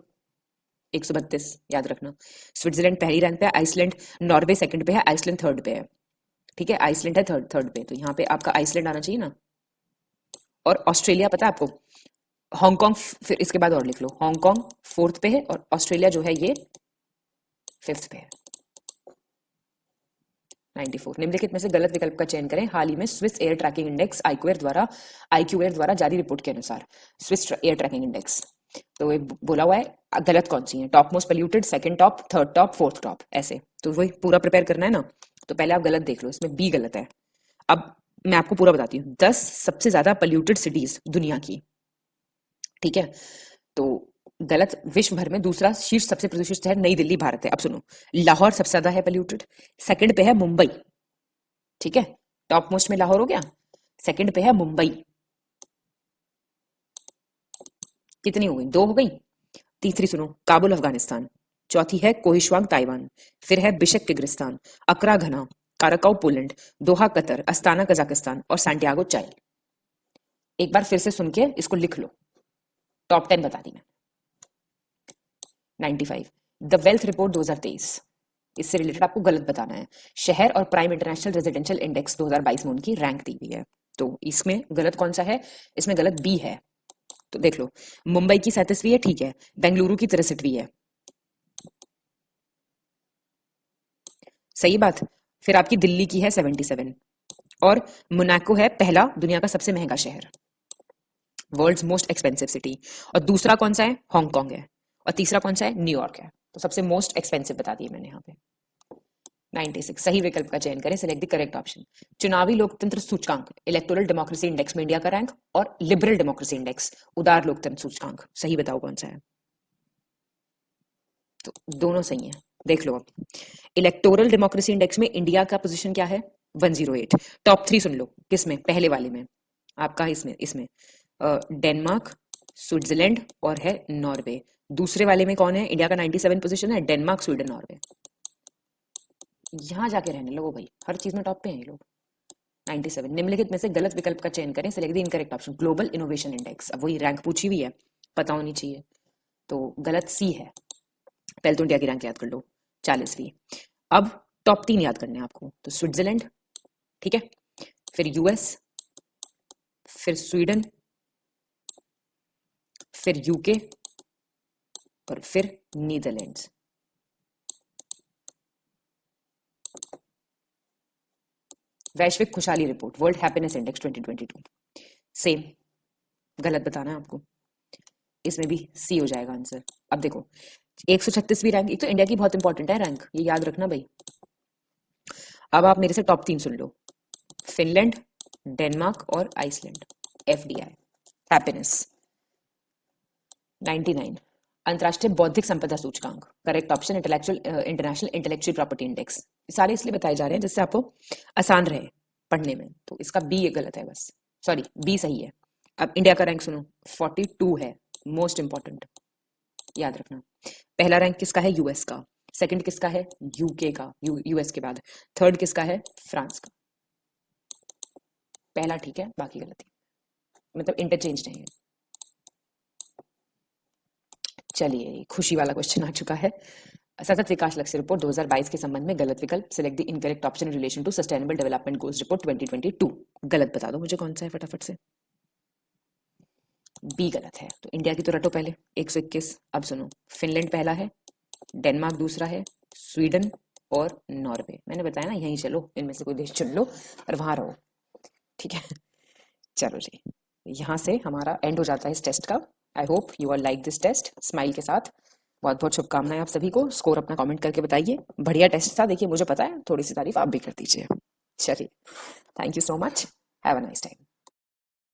132 याद रखना। स्विट्जरलैंड पहली रैंक पे है, आइसलैंड नॉर्वे सेकंड पे है, आइसलैंड थर्ड पे है। ठीक है, आइसलैंड है थर्ड पे, तो यहाँ पे आपका आइसलैंड आना चाहिए ना। और ऑस्ट्रेलिया पता है आपको, हांगकांग फिर इसके बाद और लिख लो, हांगकांग फोर्थ पे है और ऑस्ट्रेलिया जो है ये फिफ्थ पे है। 94 निम्नलिखित में से गलत विकल्प का चयन करें। हाल ही में Swiss air tracking index IQAir द्वारा जारी रिपोर्ट के अनुसार स्विस एयर ट्रैकिंग इंडेक्स, तो ये बोला हुआ है गलत कौन सी है, top most polluted, second top, third top, fourth top, ऐसे। तो वही पूरा प्रिपेयर करना है ना, तो पहले आप गलत देख लो, इसमें बी गलत है। अब मैं आपको पूरा बताती हूँ, 10 सबसे ज्यादा पोल्यूटेड सिटीज दुनिया की, ठीक है। तो गलत, विश्व भर में दूसरा शीर्ष सबसे प्रदूषित शहर नई दिल्ली भारत है। अब सुनो, लाहौर सबसे ज्यादा है पोल्यूटेड, सेकंड पे है मुंबई, ठीक है, टॉप मोस्ट में लाहौर हो गया, सेकंड पे है मुंबई। कितनी हो गई, 2 हो गई। तीसरी सुनो, काबुल अफगानिस्तान, चौथी है कोहिशवांग ताइवान, फिर है बिशक Kyrgyzstan, Accra Ghana, Krakow Poland, Doha Qatar, Astana Kazakhstan और सैंटियागो चाइल। एक बार फिर से सुन के इसको लिख लो, टॉप 10 बता दी मैं। 95 द वेल्थ रिपोर्ट 2023, इससे रिलेटेड आपको गलत बताना है। शहर और प्राइम इंटरनेशनल रेजिडेंशियल इंडेक्स 2022 में उनकी रैंक दी हुई है, तो इसमें गलत कौन सा है, इसमें गलत बी है। तो देख लो, मुंबई की 37वीं है, ठीक है, बेंगलुरु की 63वीं है, सही बात। फिर आपकी दिल्ली की है 77 और मोनाको है पहला दुनिया का सबसे महंगा शहर, वर्ल्ड्स मोस्ट एक्सपेंसिव सिटी। और दूसरा कौन सा है, हांगकांग है, और तीसरा कौन सा है, न्यूयॉर्क है। तो सबसे मोस्ट एक्सपेंसिव बता दिए मैंने यहाँ पे। 96 सही विकल्प का चयन करें, सिलेक्ट द करेक्ट ऑप्शन। चुनावी लोकतंत्र सूचकांक इलेक्टोरल डेमोक्रेसी इंडेक्स में इंडिया का रैंक, और लिबरल डेमोक्रेसी इंडेक्स उदार लोकतंत्र सूचकांक, सही बताओ कौन सा है। तो दोनों सही है, देख लो। अब इलेक्टोरल डेमोक्रेसी इंडेक्स में इंडिया का पोजीशन क्या है, 108। टॉप 3 सुन लो, किसमें, पहले वाले में आपका इसमें डेनमार्क, स्विट्जरलैंड और है नॉर्वे। दूसरे वाले में कौन है, इंडिया का 97 पोजीशन है, डेनमार्क, स्वीडन, नॉर्वे। यहां जाके रहने लगो भाई, हर चीज में टॉप पे हैं ये लोग। 97 निम्नलिखित में से गलत विकल्प का चयन करें, select the incorrect option. Global innovation index, अब वही रैंक पूछी हुई है, पता होनी चाहिए, तो गलत सी है। पहले तो इंडिया की रैंक याद कर लो, 40वीं। अब टॉप 3 याद करने हैं आपको, तो स्विट्जरलैंड, ठीक है, फिर यूएस, फिर स्वीडन, फिर यूके और फिर नीदरलैंड्स। वैश्विक खुशहाली report, world happiness index 2022, same, गलत बताना है आपको, इसमें भी सी हो जाएगा आंसर। अब देखो 136वीं रैंक, एक तो इंडिया की बहुत इंपॉर्टेंट है रैंक, ये याद रखना भाई। अब आप मेरे से टॉप 3 सुन लो, फिनलैंड, डेनमार्क और आइसलैंड। FDI happiness. 99 अंतरराष्ट्रीय बौद्धिक संपदा सूचकांक, correct option international intellectual property index. सारे इसलिए बताए जा रहे हैं जिससे आपको आसान रहे पढ़ने में, तो इसका बी गलत है बस, सॉरी बी सही है। अब इंडिया का रैंक सुनो, 42 है, मोस्ट इंपॉर्टेंट याद रखना। पहला रैंक किसका है, यूएस का, सेकंड किसका है, यूके का, यूएस के बाद थर्ड किसका है, फ्रांस का। पहला ठीक है, बाकी गलत है, मतलब इंटरचेंज नहीं है। चलिए खुशी वाला क्वेश्चन आ चुका है। सतत विकास लक्ष्य रिपोर्ट 2022 के संबंध में गलत विकल्प, select the incorrect option in relation to sustainable development goals report 2022। गलत बता दो मुझे कौन सा है फटाफट से। बी गलत है, तो इंडिया की तो रटो पहले, 121। अब सुनो, फिनलैंड पहला है, डेनमार्क दूसरा है, स्वीडन और नॉर्वे। मैंने बताया ना, यहीं चलो, इनमें से कोई देश चुन लो और वहां रहो, ठीक है। चलो जी, यहाँ से हमारा एंड हो जाता है इस टेस्ट का। I hope you are like this test. Smile के साथ बहुत बहुत शुभकामनाएं आप सभी को। स्कोर अपना कमेंट करके बताइए। बढ़िया टेस्ट था, देखिए मुझे पता है, थोड़ी सी तारीफ आप भी कर दीजिए। चलिए, thank you so much, have a nice time.